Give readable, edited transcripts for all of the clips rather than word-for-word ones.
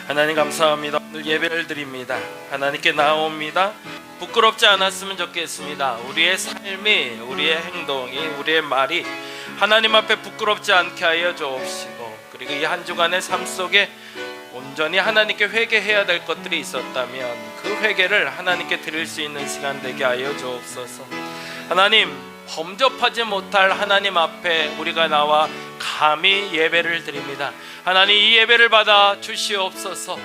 하나님 감사합니다. 오늘 예배를 드립니다. 하나님께 나옵니다. 부끄럽지 않았으면 좋겠습니다. 우리의 삶이, 우리의 행동이, 우리의 말이 하나님 앞에 부끄럽지 않게 하여 주옵시고, 그리고 이 한 주간의 삶 속에 온전히 하나님께 회개해야 될 것들이 있었다면 그 회개를 하나님께 드릴 수 있는 시간 되게 하여 주옵소서. 하나님, 범접하지 못할 하나님 앞에 우리가 나와 감히 예배를 드립니다. 하나님, 이 예배를 받아 주시옵소서.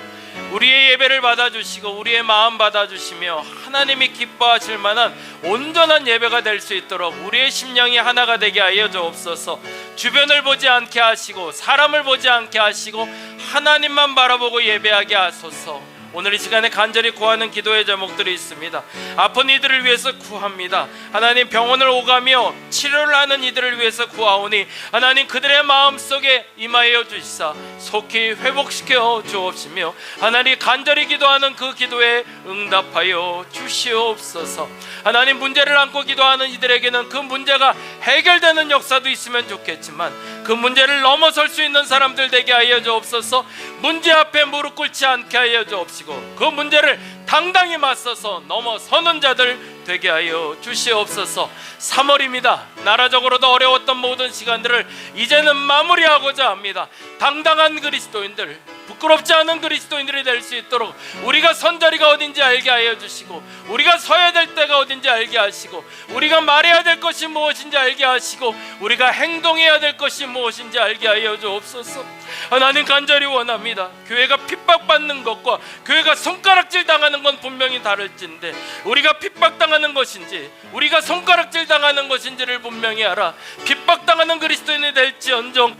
우리의 예배를 받아주시고 우리의 마음 받아주시며 하나님이 기뻐하실 만한 온전한 예배가 될 수 있도록 우리의 심령이 하나가 되게 하여 주옵소서. 주변을 보지 않게 하시고 사람을 보지 않게 하시고 하나님만 바라보고 예배하게 하소서. 오늘 이 시간에 간절히 구하는 기도의 제목들이 있습니다. 아픈 이들을 위해서 구합니다. 하나님, 병원을 오가며 치료를 하는 이들을 위해서 구하오니 하나님, 그들의 마음속에 임하여 주시사 속히 회복시켜 주옵시며 하나님, 간절히 기도하는 그 기도에 응답하여 주시옵소서. 하나님, 문제를 안고 기도하는 이들에게는 그 문제가 해결되는 역사도 있으면 좋겠지만 그 문제를 넘어설 수 있는 사람들 되게 하여 주옵소서. 문제 앞에 무릎 꿇지 않게 하여 주옵시고 그 문제를 당당히 맞서서 넘어서는 자들 되게 하여 주시옵소서. 3월입니다. 나라적으로도 어려웠던 모든 시간들을 이제는 마무리하고자 합니다. 당당한 그리스도인들, 부끄럽지 않은 그리스도인들이 될 수 있도록 우리가 선자리가 어딘지 알게 하여 주시고, 우리가 서야 될 때가 어딘지 알게 하시고, 우리가 말해야 될 것이 무엇인지 알게 하시고, 우리가 행동해야 될 것이 무엇인지 알게 하여 주옵소서. 하나님, 간절히 원합니다. 교회가 핍박받는 것과 교회가 손가락질 당하는 건 분명히 다를진데, 우리가 핍박당하는 것인지 우리가 손가락질 당하는 것인지를 분명히 알아 핍박당하는 그리스도인이 될지언정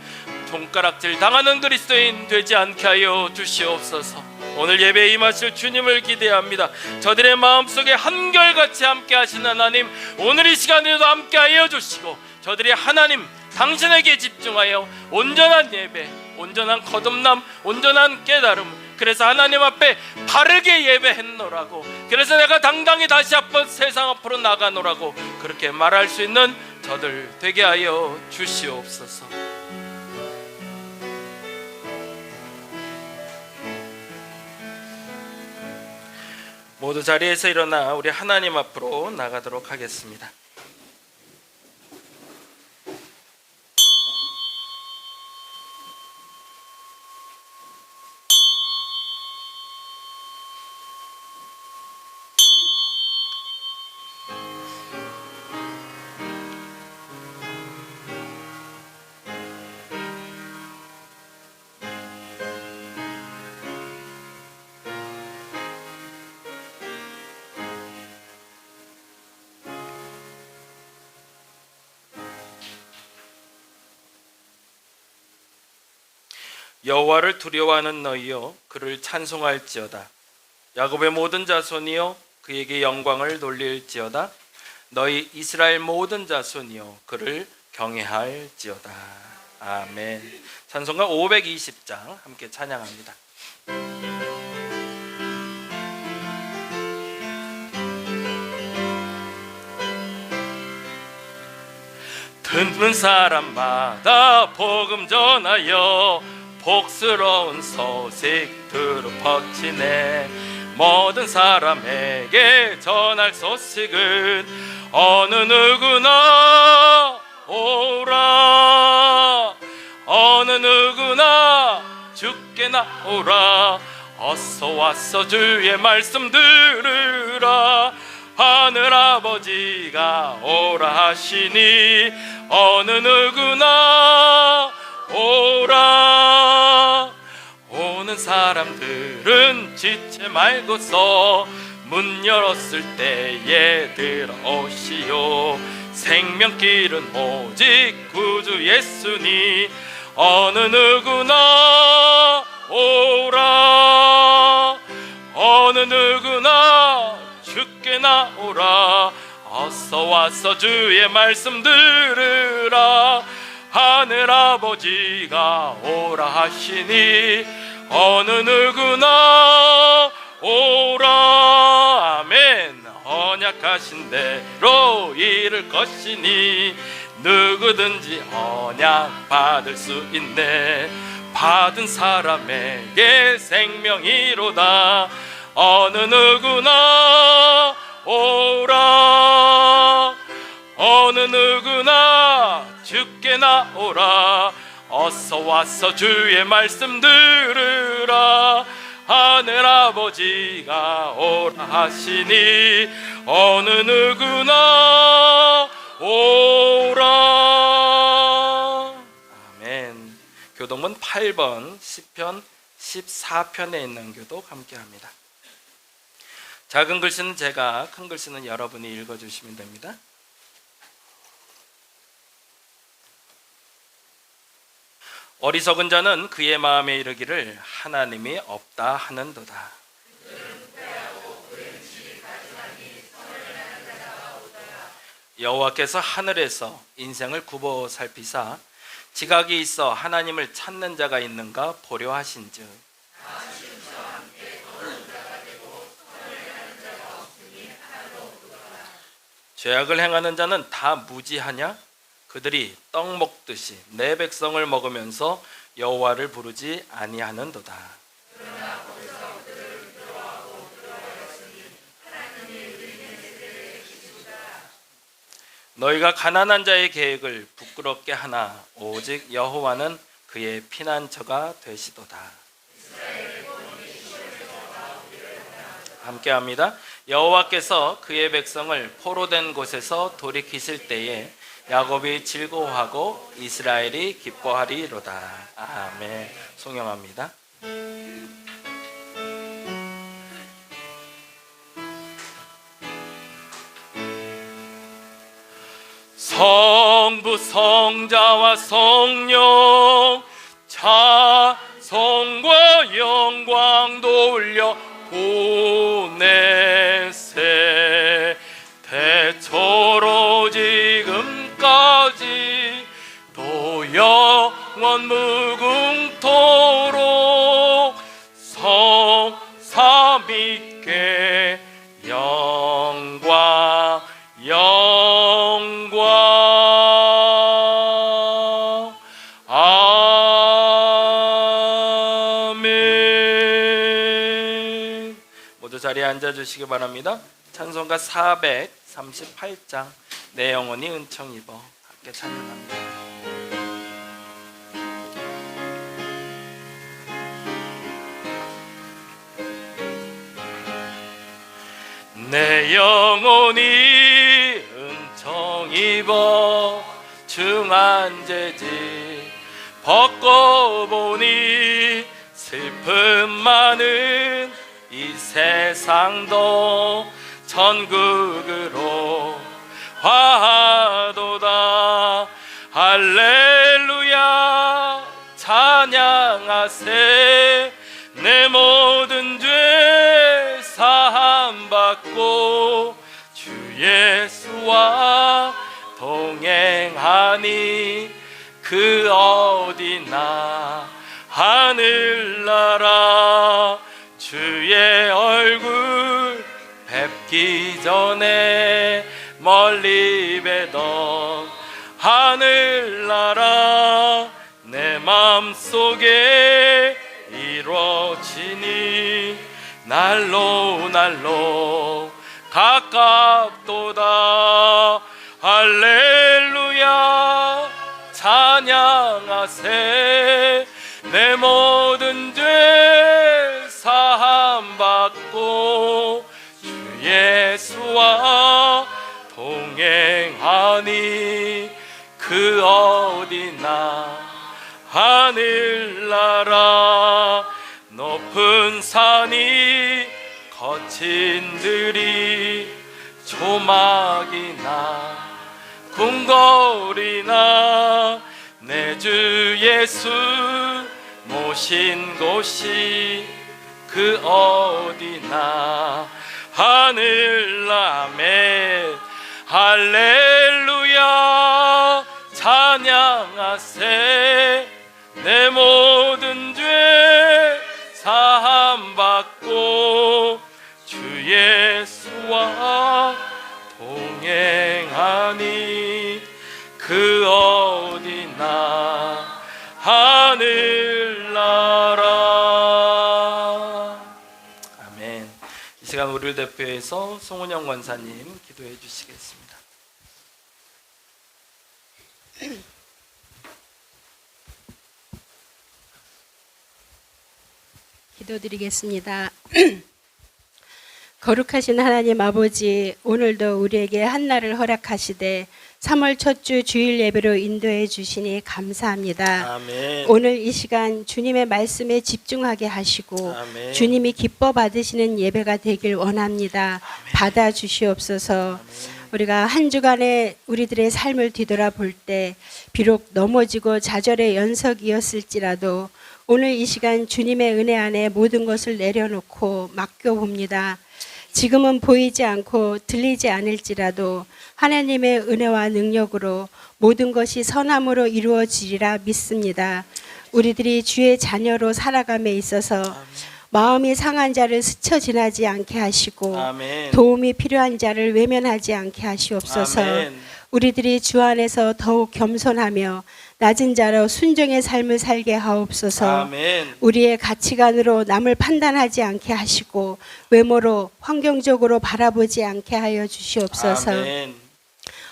손가락질 당하는 그리스도인 되지 않게 하여 주시옵소서. 오늘 예배에 임하실 주님을 기대합니다. 저들의 마음속에 한결같이 함께 하시는 하나님, 오늘 이 시간에도 함께 하여 주시고 저들이 하나님 당신에게 집중하여 온전한 예배, 온전한 거듭남, 온전한 깨달음, 그래서 하나님 앞에 바르게 예배했노라고, 그래서 내가 당당히 다시 한번 세상 앞으로 나가노라고 그렇게 말할 수 있는 저들 되게 하여 주시옵소서. 모두 자리에서 일어나 우리 하나님 앞으로 나가도록 하겠습니다. 여호와를 두려워하는 너희여, 그를 찬송할지어다. 야곱의 모든 자손이여, 그에게 영광을 돌릴지어다. 너희 이스라엘 모든 자손이여, 그를 경외할지어다. 아멘. 찬송가 520장 함께 찬양합니다. 듣는 사람마다 복음 전하여 복스러운 소식 들어 퍼지네. 모든 사람에게 전할 소식은 어느 누구나 오라, 어느 누구나 주께 나오라. 어서 와서 주의 말씀 들으라. 하늘아버지가 오라 하시니 어느 누구나 오라. 오는 사람들은 지체 말고서 문 열었을 때에 들어오시오. 생명길은 오직 구주 예수니 어느 누구나 오라. 어느 누구나 주께 나오라. 어서 와서 주의 말씀 들으라. 하늘아버지가 오라 하시니 어느 누구나 오라. 아멘. 언약하신 대로 이룰 것이니 누구든지 언약 받을 수 있네. 받은 사람에게 생명이로다. 어느 누구나 오라. 어느 누구나 주께 나오라. 어서 와서 주의 말씀 들으라. 하늘 아버지가 오라 하시니 어느 누구나 오라. 아멘. 교독은 8번 시편 14편에 있는 교독 함께합니다. 작은 글씨는 제가, 큰 글씨는 여러분이 읽어주시면 됩니다. 어리석은 자는 그의 마음에 이르기를 하나님이 없다 하는도다. 여호와께서 하늘에서 인생을 굽어 살피사 지각이 있어 하나님을 찾는 자가 있는가 보려 하신즉 죄악을 행하는 자는 다 무지하냐? 그들이 떡 먹듯이 내 백성을 먹으면서 여호와를 부르지 아니하는도다. 너희가 가난한 자의 계획을 부끄럽게 하나 오직 여호와는 그의 피난처가 되시도다. 함께합니다. 여호와께서 그의 백성을 포로된 곳에서 돌이키실 때에 야곱이 즐거워하고 이스라엘이 기뻐하리로다. 아멘. 송영합니다. 성부 성자와 성령 찬송과 영광 돌려 보내세. 대초로 지금까지 또 영원 무궁토록 성삼위께 영광 영광. 아멘. 모두 자리에 앉아주시기 바랍니다. 찬송가 438장 내 영혼이 은총 입어 함께 찬양합니다. 내 영혼이 은총 입어 중한 재질 벗고보니 슬픔 많은 이 세상도 천국으로 화도다. 할렐루야 찬양하세. 내 모든 죄 사함받고 주 예수와 동행하니 그 어디나 하늘나라. 주의 얼굴 뵙기 전에 멀리 뵈던 하늘나라 내 맘속에 이루어지니 날로 날로 가깝도다. 할렐루야 찬양하세. 내 모든 죄 사함받고 주 예수와 동행하니 그 어디나 하늘나라. 높은 산이 거친 들이 조막이나 궁궐이나 내 주 예수 모신 곳이 그 어디나 하늘나라. 할렐루야 찬양하세. 내 모든 죄 사함받고 주 예수와 동행하니 그 어디나 하늘나라. 시간 우리를 대표해서 송은영 권사님 기도해 주시겠습니다. 기도드리겠습니다. 거룩하신 하나님 아버지, 오늘도 우리에게 한날을 허락하시되 3월 첫 주 주일 예배로 인도해 주시니 감사합니다. 아멘. 오늘 이 시간 주님의 말씀에 집중하게 하시고 아멘. 주님이 기뻐 받으시는 예배가 되길 원합니다. 아멘. 받아 주시옵소서. 아멘. 우리가 한 주간의 우리들의 삶을 뒤돌아볼 때 비록 넘어지고 좌절의 연속이었을지라도 오늘 이 시간 주님의 은혜 안에 모든 것을 내려놓고 맡겨봅니다. 지금은 보이지 않고 들리지 않을지라도 하나님의 은혜와 능력으로 모든 것이 선함으로 이루어지리라 믿습니다. 우리들이 주의 자녀로 살아감에 있어서 마음이 상한 자를 스쳐 지나지 않게 하시고 아멘. 도움이 필요한 자를 외면하지 않게 하시옵소서. 아멘. 우리들이 주 안에서 더욱 겸손하며 낮은 자로 순종의 삶을 살게 하옵소서. 아멘. 우리의 가치관으로 남을 판단하지 않게 하시고 외모로 환경적으로 바라보지 않게 하여 주시옵소서. 아멘.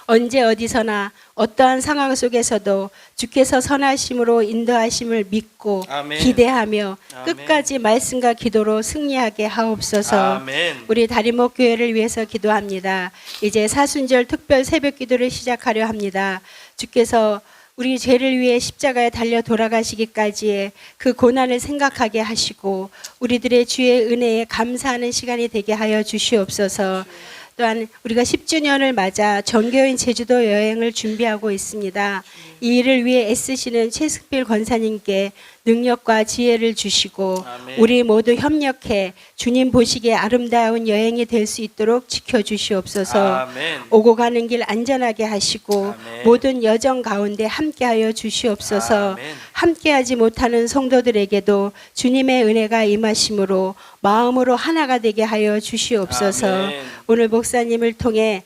언제 어디서나 어떠한 상황 속에서도 주께서 선하심으로 인도하심을 믿고 아멘. 기대하며 아멘. 끝까지 말씀과 기도로 승리하게 하옵소서. 아멘. 우리 다리목 교회를 위해서 기도합니다. 이제 사순절 특별 새벽 기도를 시작하려 합니다. 주께서 우리 죄를 위해 십자가에 달려 돌아가시기까지의 그 고난을 생각하게 하시고 우리들의 주의 은혜에 감사하는 시간이 되게 하여 주시옵소서. 또한 우리가 10주년을 맞아 정교인 제주도 여행을 준비하고 있습니다. 이 일을 위해 애쓰시는 최승필 권사님께 능력과 지혜를 주시고 아멘. 우리 모두 협력해 주님 보시기에 아름다운 여행이 될 수 있도록 지켜주시옵소서. 아멘. 오고 가는 길 안전하게 하시고 아멘. 모든 여정 가운데 함께하여 주시옵소서. 아멘. 함께하지 못하는 성도들에게도 주님의 은혜가 임하심으로 마음으로 하나가 되게 하여 주시옵소서. 아멘. 오늘 목사님을 통해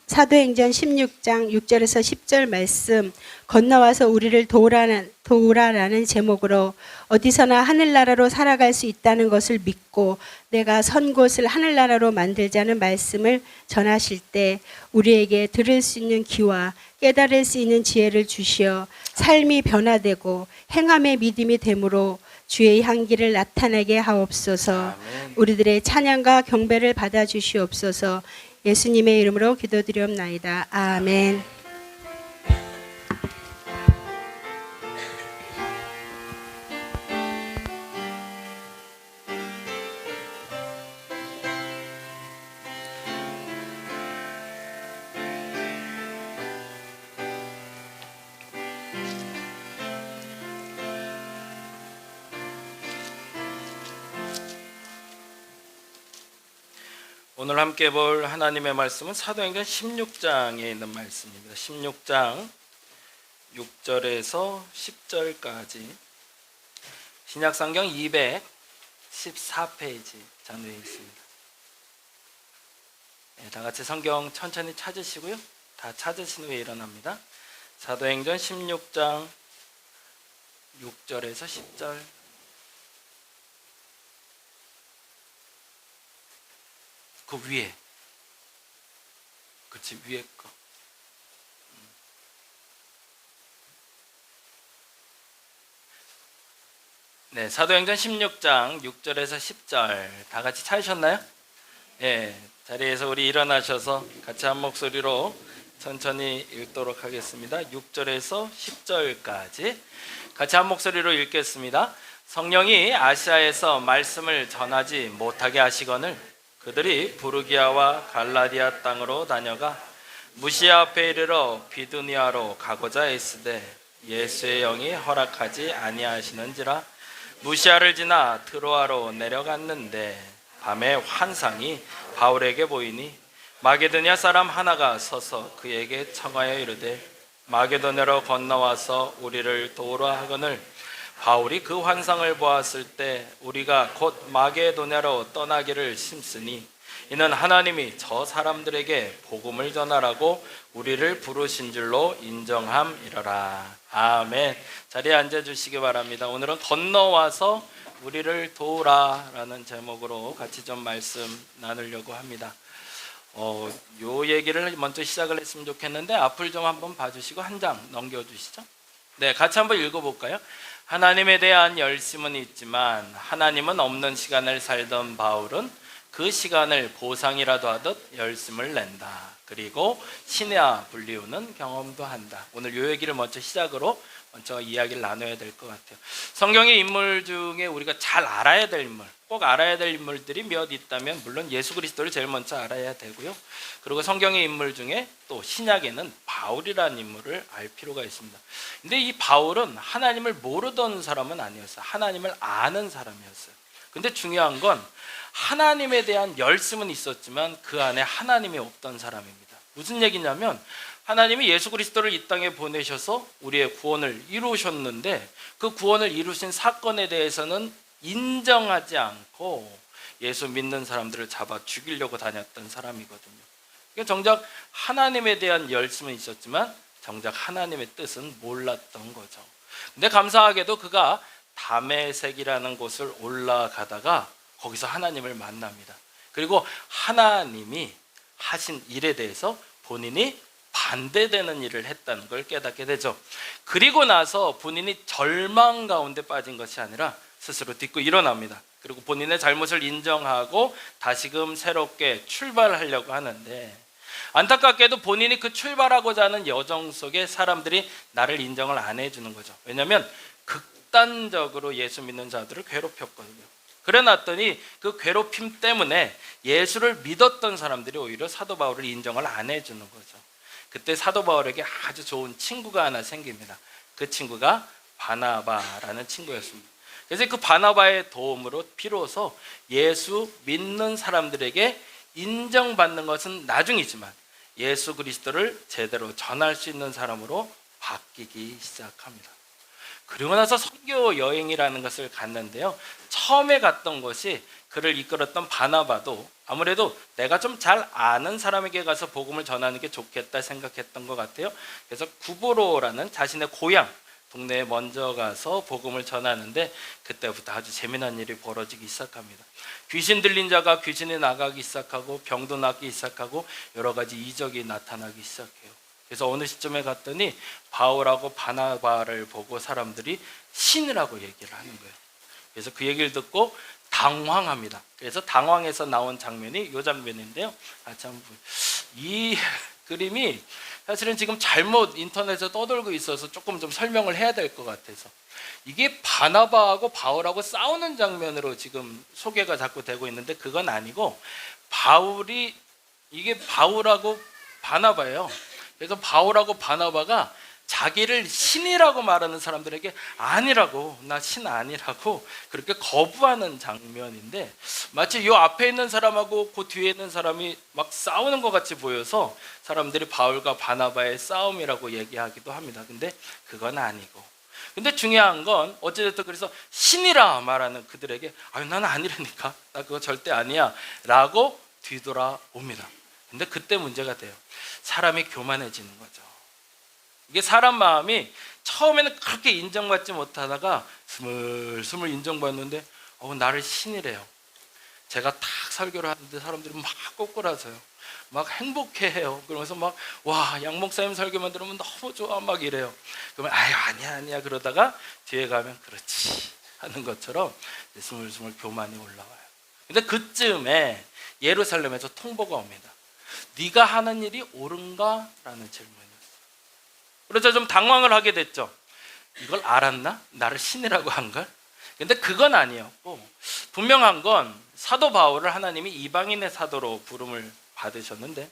사도행전 16장 6절에서 10절 말씀 건너와서 우리를 도우라라는 제목으로 어디서나 하늘나라로 살아갈 수 있다는 것을 믿고 내가 선 곳을 하늘나라로 만들자는 말씀을 전하실 때 우리에게 들을 수 있는 귀와 깨달을 수 있는 지혜를 주시어 삶이 변화되고 행함의 믿음이 되므로 주의 향기를 나타내게 하옵소서. 아멘. 우리들의 찬양과 경배를 받아 주시옵소서. 예수님의 이름으로 기도드리옵나이다. 아멘. 오늘 함께 볼 하나님의 말씀은 사도행전 16장에 있는 말씀입니다. 16장 6절에서 10절까지 신약성경 214페이지 장르에 있습니다. 네, 다 같이 성경 천천히 찾으시고요. 다 찾으신 후에 일어납니다. 사도행전 16장 6절에서 10절 그 위에 그치 위에 거 네, 사도행전 16장 6절에서 10절 다 같이 찾으셨나요? 네, 자리에서 우리 일어나셔서 같이 한 목소리로 천천히 읽도록 하겠습니다. 6절에서 10절까지 같이 한 목소리로 읽겠습니다. 성령이 아시아에서 말씀을 전하지 못하게 하시거늘 그들이 부르기아와 갈라디아 땅으로 다녀가 무시아 앞에 이르러 비두니아로 가고자 애쓰되 예수의 영이 허락하지 아니하시는지라 무시아를 지나 트로아로 내려갔는데 밤에 환상이 바울에게 보이니 마게도냐 사람 하나가 서서 그에게 청하여 이르되 마게도냐로 건너와서 우리를 도우라 하거늘 바울이 그 환상을 보았을 때 우리가 곧 마게도냐로 떠나기를 심쓰니 이는 하나님이 저 사람들에게 복음을 전하라고 우리를 부르신 줄로 인정함이러라. 아멘. 자리에 앉아주시기 바랍니다. 오늘은 건너와서 우리를 도우라라는 제목으로 같이 좀 말씀 나누려고 합니다. 요 얘기를 먼저 시작을 했으면 좋겠는데 앞을 좀 한번 봐주시고 한 장 넘겨주시죠. 네, 같이 한번 읽어볼까요? 하나님에 대한 열심은 있지만 하나님은 없는 시간을 살던 바울은 그 시간을 보상이라도 하듯 열심을 낸다. 그리고 신의 불리우는 경험도 한다. 오늘 요 얘기를 먼저 시작으로 먼저 이야기를 나눠야 될 것 같아요. 성경의 인물 중에 우리가 잘 알아야 될 인물, 꼭 알아야 될 인물들이 몇 있다면 물론 예수 그리스도를 제일 먼저 알아야 되고요. 그리고 성경의 인물 중에 또 신약에는 바울이라는 인물을 알 필요가 있습니다. 근데 이 바울은 하나님을 모르던 사람은 아니었어요. 하나님을 아는 사람이었어요. 근데 중요한 건 하나님에 대한 열심은 있었지만 그 안에 하나님이 없던 사람입니다. 무슨 얘기냐면 하나님이 예수 그리스도를 이 땅에 보내셔서 우리의 구원을 이루셨는데 그 구원을 이루신 사건에 대해서는 인정하지 않고 예수 믿는 사람들을 잡아 죽이려고 다녔던 사람이거든요. 그러니까 정작 하나님에 대한 열심은 있었지만 정작 하나님의 뜻은 몰랐던 거죠. 근데 감사하게도 그가 다메섹이라는 곳을 올라가다가 거기서 하나님을 만납니다. 그리고 하나님이 하신 일에 대해서 본인이 반대되는 일을 했다는 걸 깨닫게 되죠. 그리고 나서 본인이 절망 가운데 빠진 것이 아니라 스스로 딛고 일어납니다. 그리고 본인의 잘못을 인정하고 다시금 새롭게 출발하려고 하는데 안타깝게도 본인이 그 출발하고자 하는 여정 속에 사람들이 나를 인정을 안 해주는 거죠. 왜냐하면 극단적으로 예수 믿는 자들을 괴롭혔거든요. 그래 놨더니 그 괴롭힘 때문에 예수를 믿었던 사람들이 오히려 사도 바울을 인정을 안 해주는 거죠. 그때 사도 바울에게 아주 좋은 친구가 하나 생깁니다. 그 친구가 바나바라는 친구였습니다. 그래서 그 바나바의 도움으로 비로소 예수 믿는 사람들에게 인정받는 것은 나중이지만 예수 그리스도를 제대로 전할 수 있는 사람으로 바뀌기 시작합니다. 그리고 나서 선교 여행이라는 것을 갔는데요. 처음에 갔던 곳이 그를 이끌었던 바나바도 아무래도 내가 좀 잘 아는 사람에게 가서 복음을 전하는 게 좋겠다 생각했던 것 같아요. 그래서 구브로라는 자신의 고향 동네에 먼저 가서 복음을 전하는데 그때부터 아주 재미난 일이 벌어지기 시작합니다. 귀신 들린 자가 귀신이 나가기 시작하고 병도 낫기 시작하고 여러 가지 이적이 나타나기 시작해요. 그래서 어느 시점에 갔더니 바울하고 바나바를 보고 사람들이 신이라고 얘기를 하는 거예요. 그래서 그 얘기를 듣고 당황합니다. 그래서 당황해서 나온 장면이 이 장면인데요. 이 그림이 사실은 지금 잘못 인터넷에 떠돌고 있어서 조금 좀 설명을 해야 될 것 같아서 이게 바나바하고 바울하고 싸우는 장면으로 지금 소개가 자꾸 되고 있는데 그건 아니고 이게 바울하고 바나바예요. 그래서 바울하고 바나바가 자기를 신이라고 말하는 사람들에게 아니라고, 나 신 아니라고 그렇게 거부하는 장면인데 마치 이 앞에 있는 사람하고 그 뒤에 있는 사람이 막 싸우는 것 같이 보여서 사람들이 바울과 바나바의 싸움이라고 얘기하기도 합니다. 근데 그건 아니고, 근데 중요한 건 어찌됐든 그래서 신이라 말하는 그들에게 아유 나는 아니라니까, 나 그거 절대 아니야 라고 뒤돌아옵니다. 근데 그때 문제가 돼요. 사람이 교만해지는 거죠. 이게 사람 마음이 처음에는 그렇게 인정받지 못하다가 스물스물 인정받는데 나를 신이래요. 제가 탁 설교를 하는데 사람들이 막 꼬꾸라져요. 막 행복해해요. 그러면서 막 와, 양 목사님 설교만 들으면 너무 좋아 막 이래요. 그러면 아유 아니야 그러다가 뒤에 가면 그렇지 하는 것처럼 스물스물 교만이 올라와요. 근데 그쯤에 예루살렘에서 통보가 옵니다. 네가 하는 일이 옳은가? 라는 질문이었어요. 그래서 좀 당황을 하게 됐죠. 이걸 알았나? 나를 신이라고 한 걸? 근데 그건 아니었고 분명한 건 사도 바울을 하나님이 이방인의 사도로 부름을 받으셨는데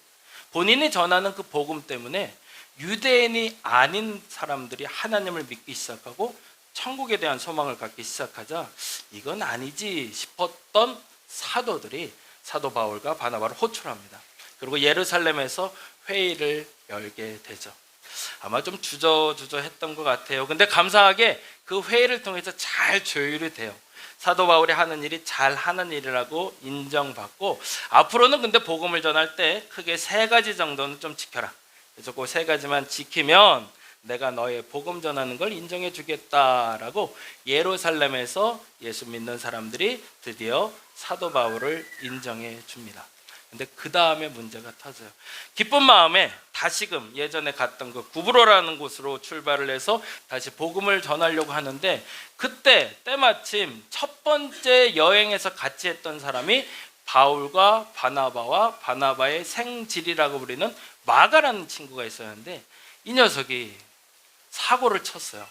본인이 전하는 그 복음 때문에 유대인이 아닌 사람들이 하나님을 믿기 시작하고 천국에 대한 소망을 갖기 시작하자 이건 아니지 싶었던 사도들이 사도 바울과 바나바를 호출합니다. 그리고 예루살렘에서 회의를 열게 되죠. 아마 좀 주저했던 것 같아요. 근데 감사하게 그 회의를 통해서 잘 조율이 돼요. 사도 바울이 하는 일이 잘 하는 일이라고 인정받고 앞으로는 근데 복음을 전할 때 크게 3가지 정도는 좀 지켜라. 그래서 그 3가지만 지키면 내가 너의 복음 전하는 걸 인정해 주겠다라고 예루살렘에서 예수 믿는 사람들이 드디어 사도 바울을 인정해 줍니다. 근데 그 다음에 문제가 터져요. 기쁜 마음에 다시금 예전에 갔던 그 구브로라는 곳으로 출발을 해서 다시 복음을 전하려고 하는데, 그때 때마침 첫 번째 여행에서 같이 했던 사람이 바울과 바나바와 바나바의 생질이라고 부리는 마가라는 친구가 있었는데, 이 녀석이 사고를 쳤어요.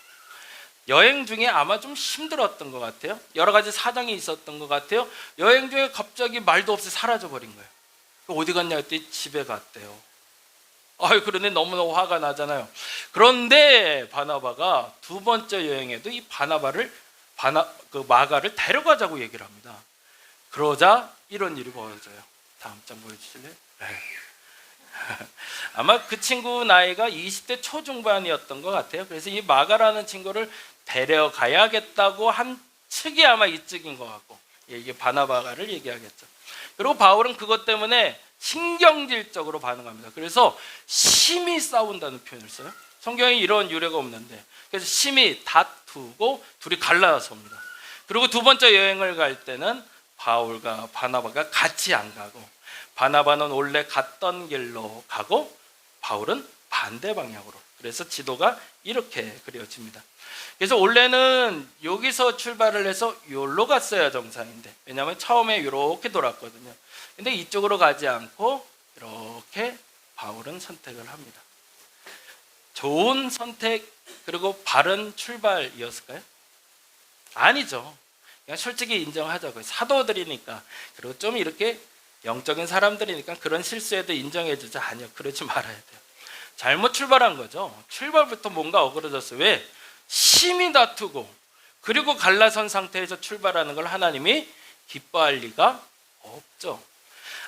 여행 중에 아마 좀 힘들었던 것 같아요. 여러 가지 사정이 있었던 것 같아요. 여행 중에 갑자기 말도 없이 사라져 버린 거예요. 어디 갔냐 했더니 집에 갔대요. 그런데 너무너무 화가 나잖아요. 그런데 바나바가 두 번째 여행에도 이 마가를 데려가자고 얘기를 합니다. 그러자 이런 일이 벌어져요. 다음 장 보여주실래요? 네. 아마 그 친구 나이가 20대 초중반이었던 것 같아요. 그래서 이 마가라는 친구를 데려가야겠다고 한 측이 아마 이쪽인 것 같고, 이게 바나바가를 얘기하겠죠. 그리고 바울은 그것 때문에 신경질적으로 반응합니다. 그래서 심히 싸운다는 표현을 써요. 성경에 이런 유래가 없는데, 그래서 심히 다투고 둘이 갈라섭니다. 그리고 두 번째 여행을 갈 때는 바울과 바나바가 같이 안 가고, 바나바는 원래 갔던 길로 가고 바울은 반대 방향으로. 그래서 지도가 이렇게 그려집니다. 그래서 원래는 여기서 출발을 해서 여기로 갔어야 정상인데, 왜냐하면 처음에 이렇게 돌았거든요. 근데 이쪽으로 가지 않고 이렇게 바울은 선택을 합니다. 좋은 선택 그리고 바른 출발이었을까요? 아니죠. 그냥 솔직히 인정하자고요. 사도들이니까, 그리고 좀 이렇게 영적인 사람들이니까 그런 실수에도 인정해주자. 아니요, 그러지 말아야 돼요. 잘못 출발한 거죠. 출발부터 뭔가 어그러졌어요. 왜? 심히 다투고 그리고 갈라선 상태에서 출발하는 걸 하나님이 기뻐할 리가 없죠.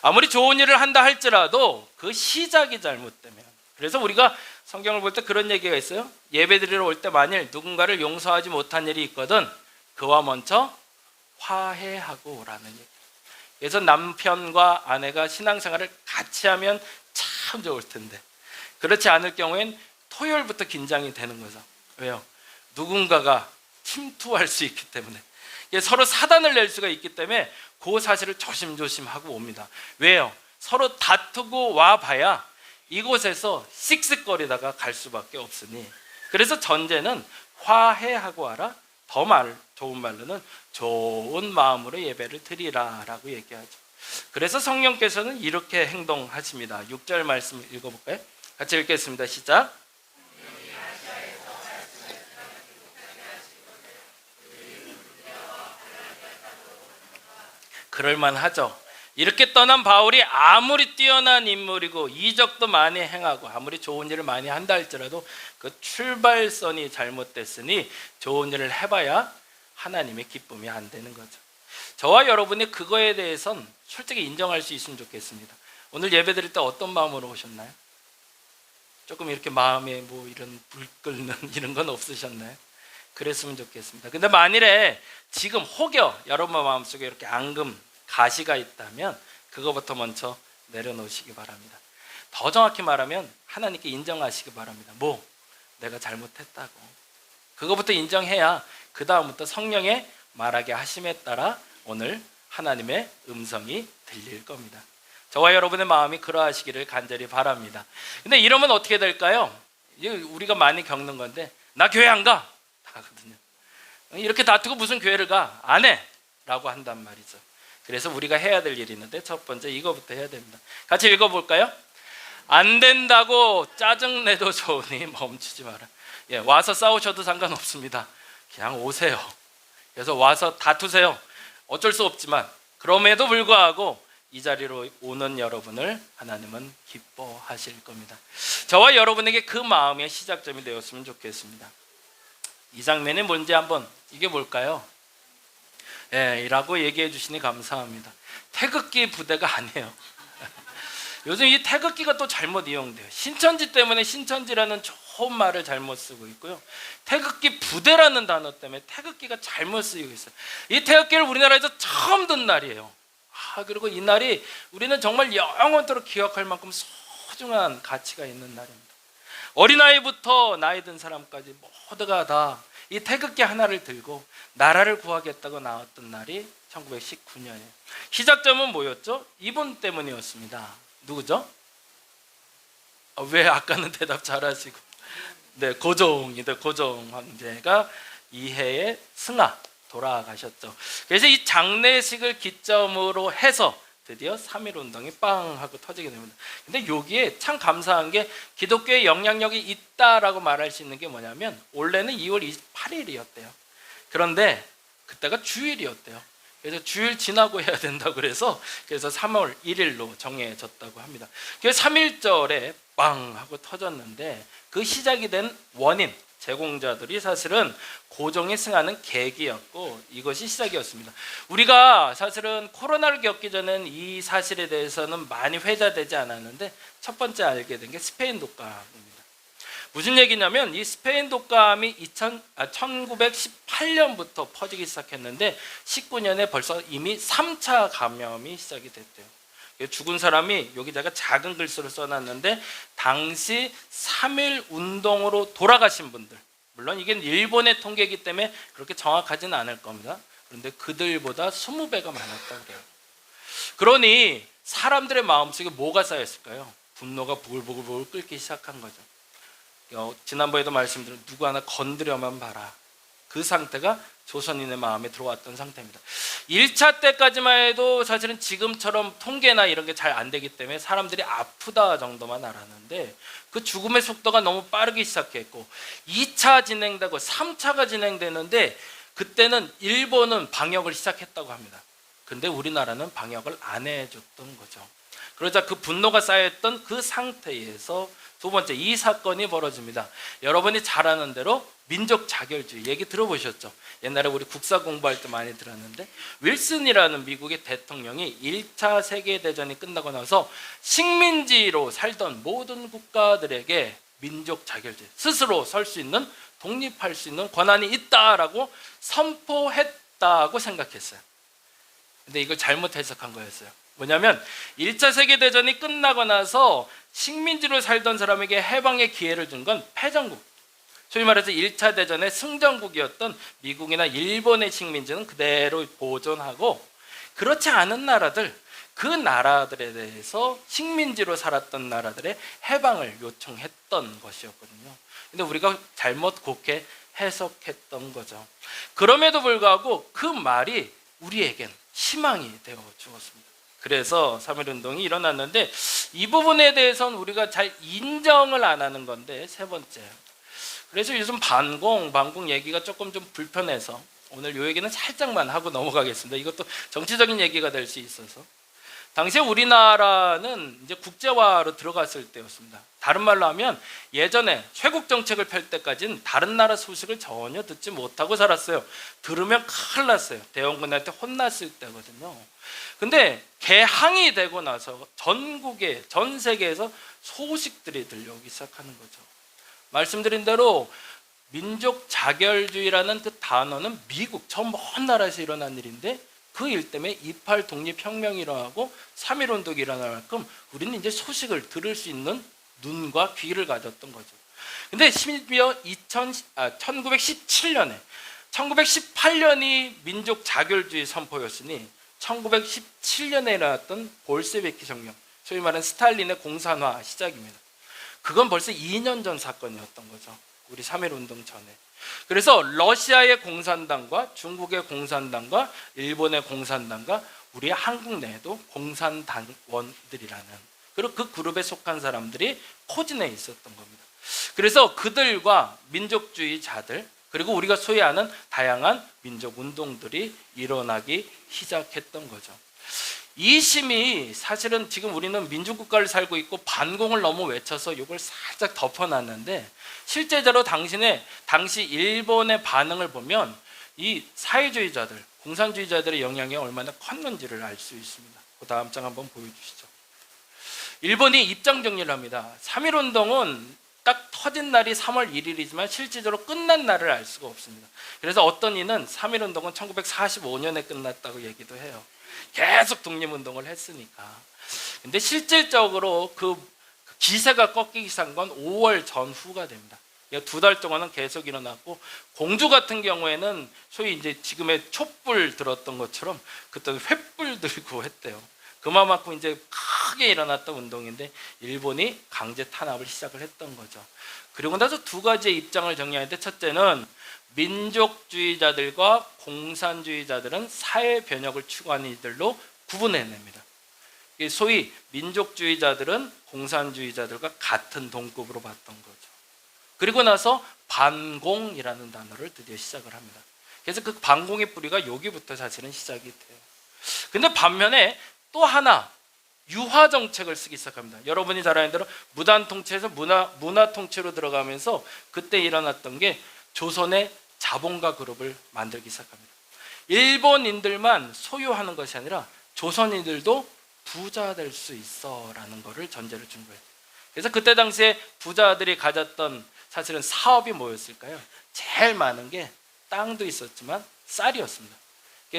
아무리 좋은 일을 한다 할지라도 그 시작이 잘못되면. 그래서 우리가 성경을 볼 때 그런 얘기가 있어요. 예배드리러 올 때 만일 누군가를 용서하지 못한 일이 있거든 그와 먼저 화해하고 오라는 얘기. 그래서 남편과 아내가 신앙생활을 같이 하면 참 좋을 텐데, 그렇지 않을 경우엔 토요일부터 긴장이 되는 거죠. 왜요? 누군가가 침투할 수 있기 때문에, 서로 사단을 낼 수가 있기 때문에 그 사실을 조심조심하고 옵니다. 왜요? 서로 다투고 와봐야 이곳에서 씩씩거리다가 갈 수밖에 없으니. 그래서 전제는 화해하고 와라. 더 좋은 말로는 좋은 마음으로 예배를 드리라라고 얘기하죠. 그래서 성령께서는 이렇게 행동하십니다. 6절 말씀 읽어볼까요? 같이 읽겠습니다. 시작. 그럴만하죠. 이렇게 떠난 바울이 아무리 뛰어난 인물이고 이적도 많이 행하고 아무리 좋은 일을 많이 한다 할지라도 그 출발선이 잘못됐으니 좋은 일을 해봐야 하나님의 기쁨이 안 되는 거죠. 저와 여러분이 그거에 대해선 솔직히 인정할 수 있으면 좋겠습니다. 오늘 예배 드릴 때 어떤 마음으로 오셨나요? 조금 이렇게 마음에 뭐 이런 불 끓는 이런 건 없으셨나요? 그랬으면 좋겠습니다. 근데 만일에 지금 혹여 여러분 마음속에 이렇게 앙금, 가시가 있다면 그거부터 먼저 내려놓으시기 바랍니다. 더 정확히 말하면 하나님께 인정하시기 바랍니다. 내가 잘못했다고. 그거부터 인정해야 그 다음부터 성령의 말하게 하심에 따라 오늘 하나님의 음성이 들릴 겁니다. 저와 여러분의 마음이 그러하시기를 간절히 바랍니다. 근데 이러면 어떻게 될까요? 우리가 많이 겪는 건데, 나 교회 안 가! 하거든요. 이렇게 다투고 무슨 교회를 가? 안 해! 라고 한단 말이죠. 그래서 우리가 해야 될 일이 있는데 첫 번째 이거부터 해야 됩니다. 같이 읽어볼까요? 안 된다고 짜증내도 좋으니 멈추지 마라. 와서 싸우셔도 상관없습니다. 그냥 오세요. 그래서 와서 다투세요. 어쩔 수 없지만 그럼에도 불구하고 이 자리로 오는 여러분을 하나님은 기뻐하실 겁니다. 저와 여러분에게 그 마음의 시작점이 되었으면 좋겠습니다. 이 장면이 뭔지 한번, 이게 뭘까요? 라고 얘기해 주시니 감사합니다. 태극기 부대가 아니에요. 요즘 이 태극기가 또 잘못 이용돼요. 신천지 때문에 신천지라는 좋은 말을 잘못 쓰고 있고요. 태극기 부대라는 단어 때문에 태극기가 잘못 쓰이고 있어요. 이 태극기를 우리나라에서 처음 든 날이에요. 그리고 이 날이 우리는 정말 영원토록 기억할 만큼 소중한 가치가 있는 날입니다. 어린아이부터 나이 든 사람까지 모두가 다 이 태극기 하나를 들고 나라를 구하겠다고 나왔던 날이 1919년이에요. 시작점은 뭐였죠? 이분 때문이었습니다. 누구죠? 왜 아까는 대답 잘하시고, 네, 고종이다. 고종 황제가 이해의 승하 돌아가셨죠. 그래서 이 장례식을 기점으로 해서 드디어 3.1운동이 빵 하고 터지게 됩니다. 근데 여기에 참 감사한 게 기독교의 영향력이 있다라고 말할 수 있는 게 뭐냐면 원래는 2월 28일이었대요. 그런데 그때가 주일이었대요. 그래서 주일 지나고 해야 된다고 그래서 3월 1일로 정해졌다고 합니다. 그래서 3.1절에 빵 하고 터졌는데 그 시작이 된 원인, 제공자들이 사실은 고종이 승하는 계기였고 이것이 시작이었습니다. 우리가 사실은 코로나를 겪기 전엔 이 사실에 대해서는 많이 회자되지 않았는데 첫 번째 알게 된 게 스페인 독감입니다. 무슨 얘기냐면 이 스페인 독감이 1918년부터 퍼지기 시작했는데 19년에 벌써 이미 3차 감염이 시작이 됐대요. 죽은 사람이 여기다가 작은 글씨로 써놨는데 당시 3.1 운동으로 돌아가신 분들, 물론 이게 일본의 통계이기 때문에 그렇게 정확하지는 않을 겁니다. 그런데 그들보다 20배가 많았다고 그래요. 그러니 사람들의 마음속에 뭐가 쌓였을까요? 분노가 부글부글 끓기 시작한 거죠. 지난번에도 말씀드린 누구 하나 건드려만 봐라. 그 상태가 조선인의 마음에 들어왔던 상태입니다. 1차 때까지만 해도 사실은 지금처럼 통계나 이런 게 잘 안 되기 때문에 사람들이 아프다 정도만 알았는데 그 죽음의 속도가 너무 빠르기 시작했고 2차 진행되고 3차가 진행되는데 그때는 일본은 방역을 시작했다고 합니다. 근데 우리나라는 방역을 안 해줬던 거죠. 그러자 그 분노가 쌓였던 그 상태에서 두 번째 이 사건이 벌어집니다. 여러분이 잘 아는 대로 민족 자결주의 얘기 들어보셨죠? 옛날에 우리 국사 공부할 때 많이 들었는데 윌슨이라는 미국의 대통령이 1차 세계대전이 끝나고 나서 식민지로 살던 모든 국가들에게 민족 자결주의, 스스로 설 수 있는, 독립할 수 있는 권한이 있다라고 선포했다고 생각했어요. 근데 이걸 잘못 해석한 거였어요. 뭐냐면 1차 세계대전이 끝나고 나서 식민지로 살던 사람에게 해방의 기회를 준 건 패전국, 소위 말해서 1차 대전의 승전국이었던 미국이나 일본의 식민지는 그대로 보존하고 그렇지 않은 나라들, 그 나라들에 대해서 식민지로 살았던 나라들의 해방을 요청했던 것이었거든요. 근데 우리가 잘못 그렇게 해석했던 거죠. 그럼에도 불구하고 그 말이 우리에겐 희망이 되어 주었습니다. 그래서 3.1운동이 일어났는데 이 부분에 대해서는 우리가 잘 인정을 안 하는 건데 세 번째, 그래서 요즘 반공 얘기가 조금 좀 불편해서 오늘 이 얘기는 살짝만 하고 넘어가겠습니다. 이것도 정치적인 얘기가 될 수 있어서 당시에 우리나라는 이제 국제화로 들어갔을 때였습니다. 다른 말로 하면 예전에 쇄국 정책을 펼 때까지는 다른 나라 소식을 전혀 듣지 못하고 살았어요. 들으면 큰일 났어요. 대원군한테 혼났을 때거든요. 근데 개항이 되고 나서 전국에, 전 세계에서 소식들이 들려오기 시작하는 거죠. 말씀드린 대로 민족 자결주의라는 그 단어는 미국 저 먼 나라에서 일어난 일인데 그 일 때문에 28 독립혁명이 일어나고 3.1운동이 일어날 만큼 우리는 이제 소식을 들을 수 있는 눈과 귀를 가졌던 거죠. 근데 심지어 1918년이 민족 자결주의 선포였으니 1917년에 일어났던 볼셰비키 혁명, 소위 말하는 스탈린의 공산화 시작입니다. 그건 벌써 2년 전 사건이었던 거죠. 우리 3.1운동 전에. 그래서 러시아의 공산당과 중국의 공산당과 일본의 공산당과 우리 한국 내에도 공산당원들이라는, 그리고 그 그룹에 속한 사람들이 포진해 있었던 겁니다. 그래서 그들과 민족주의자들, 그리고 우리가 소위 하는 다양한 민족운동들이 일어나기 시작했던 거죠. 이 심이 사실은 지금 우리는 민주국가를 살고 있고 반공을 너무 외쳐서 이걸 살짝 덮어놨는데 실제로 당시 일본의 반응을 보면 이 사회주의자들, 공산주의자들의 영향이 얼마나 컸는지를 알 수 있습니다. 그 다음 장 한번 보여주시죠. 일본이 입장 정리를 합니다. 3.1운동은 딱 터진 날이 3월 1일이지만 실질적으로 끝난 날을 알 수가 없습니다. 그래서 어떤 이는 3.1운동은 1945년에 끝났다고 얘기도 해요. 계속 독립운동을 했으니까. 근데 실질적으로 그 기세가 꺾이기 시작한 건 5월 전후가 됩니다. 2달 동안은 계속 일어났고, 공주 같은 경우에는 소위 이제 지금의 촛불 들었던 것처럼 그때는 횃불 들고 했대요. 그만큼 이제 크게 일어났던 운동인데 일본이 강제 탄압을 시작을 했던 거죠. 그리고 나서 두 가지의 입장을 정리하는데, 첫째는 민족주의자들과 공산주의자들은 사회 변혁을 추구하는 이들로 구분해냅니다. 소위 민족주의자들은 공산주의자들과 같은 동급으로 봤던 거죠. 그리고 나서 반공이라는 단어를 드디어 시작을 합니다. 그래서 그 반공의 뿌리가 여기부터 사실은 시작이 돼요. 근데 반면에 또 하나 유화 정책을 쓰기 시작합니다. 여러분이 잘 아는 대로 무단 통치에서 문화 통치로 들어가면서 그때 일어났던 게 조선의 자본가 그룹을 만들기 시작합니다. 일본인들만 소유하는 것이 아니라 조선인들도 부자 될 수 있어라는 것을 전제를 준 거예요. 그래서 그때 당시에 부자들이 가졌던 사실은 사업이 뭐였을까요? 제일 많은 게 땅도 있었지만 쌀이었습니다.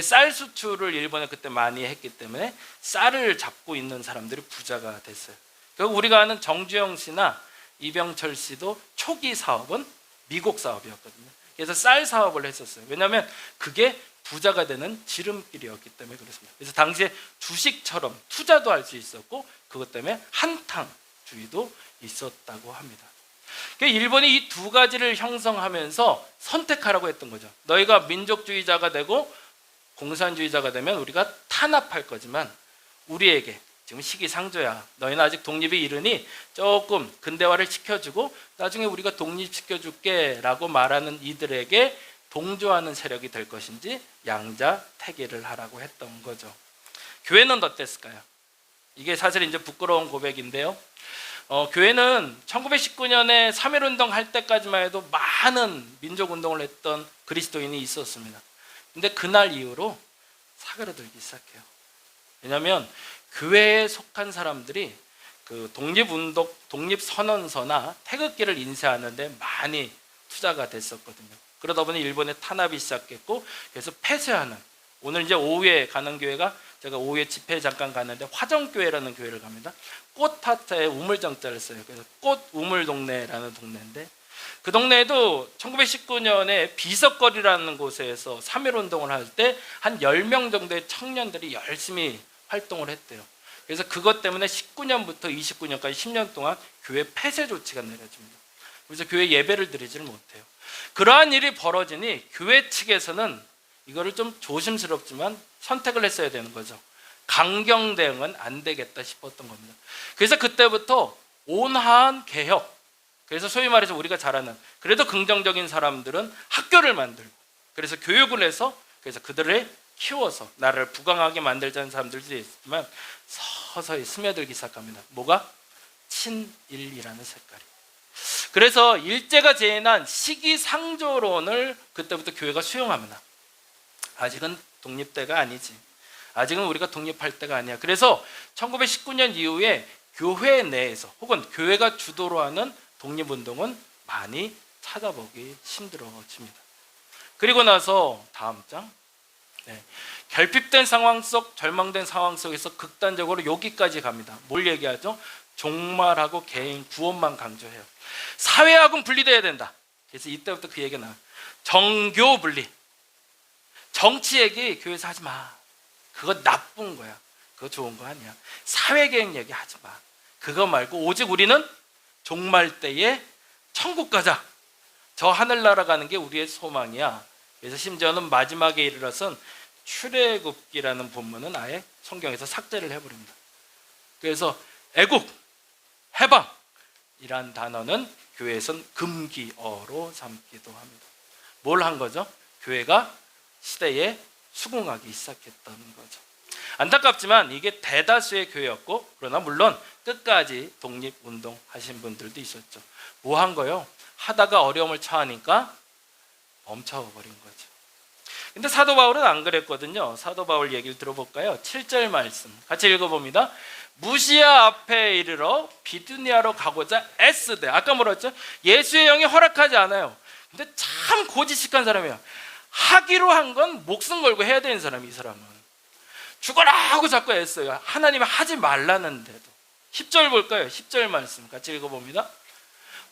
쌀 수출을 일본에 그때 많이 했기 때문에 쌀을 잡고 있는 사람들이 부자가 됐어요. 결국 우리가 아는 정주영 씨나 이병철 씨도 초기 사업은 미국 사업이었거든요. 그래서 쌀 사업을 했었어요. 왜냐하면 그게 부자가 되는 지름길이었기 때문에 그렇습니다. 그래서 당시에 주식처럼 투자도 할 수 있었고, 그것 때문에 한탕주의도 있었다고 합니다. 그러니까 일본이 이 두 가지를 형성하면서 선택하라고 했던 거죠. 너희가 민족주의자가 되고 공산주의자가 되면 우리가 탄압할 거지만, 우리에게 지금 시기상조야, 너희는 아직 독립이 이르니 조금 근대화를 시켜주고 나중에 우리가 독립시켜줄게 라고 말하는 이들에게 동조하는 세력이 될 것인지 양자택일을 하라고 했던 거죠. 교회는 어땠을까요? 이게 사실 이제 부끄러운 고백인데요. 교회는 1919년에 3.1운동 할 때까지만 해도 많은 민족운동을 했던 그리스도인이 있었습니다. 근데 그날 이후로 사그라들기 시작해요. 왜냐하면 교회에 속한 사람들이 그 독립운동, 독립선언서나 태극기를 인쇄하는데 많이 투자가 됐었거든요. 그러다 보니 일본의 탄압이 시작했고, 그래서 폐쇄하는, 오늘 이제 오후에 가는 교회가, 제가 오후에 집회 잠깐 갔는데 화정교회라는 교회를 갑니다. 꽃파트에 우물정자를 써요. 그래서 꽃 우물동네라는 동네인데, 그 동네에도 1919년에 비석거리라는 곳에서 3.1운동을 할 때 한 10명 정도의 청년들이 열심히 활동을 했대요. 그래서 그것 때문에 19년부터 29년까지 10년 동안 교회 폐쇄 조치가 내려집니다. 그래서 교회 예배를 드리지를 못해요. 그러한 일이 벌어지니 교회 측에서는 이거를 좀 조심스럽지만 선택을 했어야 되는 거죠. 강경 대응은 안 되겠다 싶었던 겁니다. 그래서 그때부터 온화한 개혁, 그래서 소위 말해서 우리가 잘 아는, 그래도 긍정적인 사람들은 학교를 만들고, 그래서 교육을 해서, 그래서 그들을 키워서 나라를 부강하게 만들자는 사람들도 있지만 서서히 스며들기 시작합니다. 뭐가? 친일이라는 색깔이. 그래서 일제가 제안한 시기상조론을 그때부터 교회가 수용합니다. 아직은 독립때가 아니지, 아직은 우리가 독립할 때가 아니야. 그래서 1919년 이후에 교회 내에서 혹은 교회가 주도로 하는 독립운동은 많이 찾아보기 힘들어집니다. 그리고 나서 다음 장, 결핍된 상황 속, 절망된 상황 속에서 극단적으로 여기까지 갑니다. 뭘 얘기하죠? 종말하고 개인 구원만 강조해요. 사회하고는 분리돼야 된다. 그래서 이때부터 그 얘기가 나와요. 정교 분리. 정치 얘기 교회에서 하지 마. 그거 나쁜 거야. 그거 좋은 거 아니야. 사회계획 얘기 하지 마. 그거 말고 오직 우리는 종말 때에 천국 가자. 저 하늘나라 가는 게 우리의 소망이야. 그래서 심지어는 마지막에 이르러선 출애굽기라는 본문은 아예 성경에서 삭제를 해버립니다. 그래서 애국, 해방이란 단어는 교회에선 금기어로 삼기도 합니다. 뭘 한 거죠? 교회가 시대에 수긍하기 시작했던 거죠. 안타깝지만 이게 대다수의 교회였고, 그러나 물론 끝까지 독립운동 하신 분들도 있었죠. 뭐 한 거요? 하다가 어려움을 처하니까 멈춰버린 거죠. 근데 사도 바울은 안 그랬거든요. 사도 바울 얘기를 들어볼까요? 7절 말씀 같이 읽어봅니다. 무시아 앞에 이르러 비두니아로 가고자 애쓰되. 아까 뭐랬죠? 예수의 영이 허락하지 않아요. 근데 참 고지식한 사람이에요. 하기로 한 건 목숨 걸고 해야 되는 사람이, 이 사람은 죽어라 하고 자꾸 애써요. 하나님이 하지 말라는데도. 10절 볼까요? 10절 말씀 같이 읽어봅니다.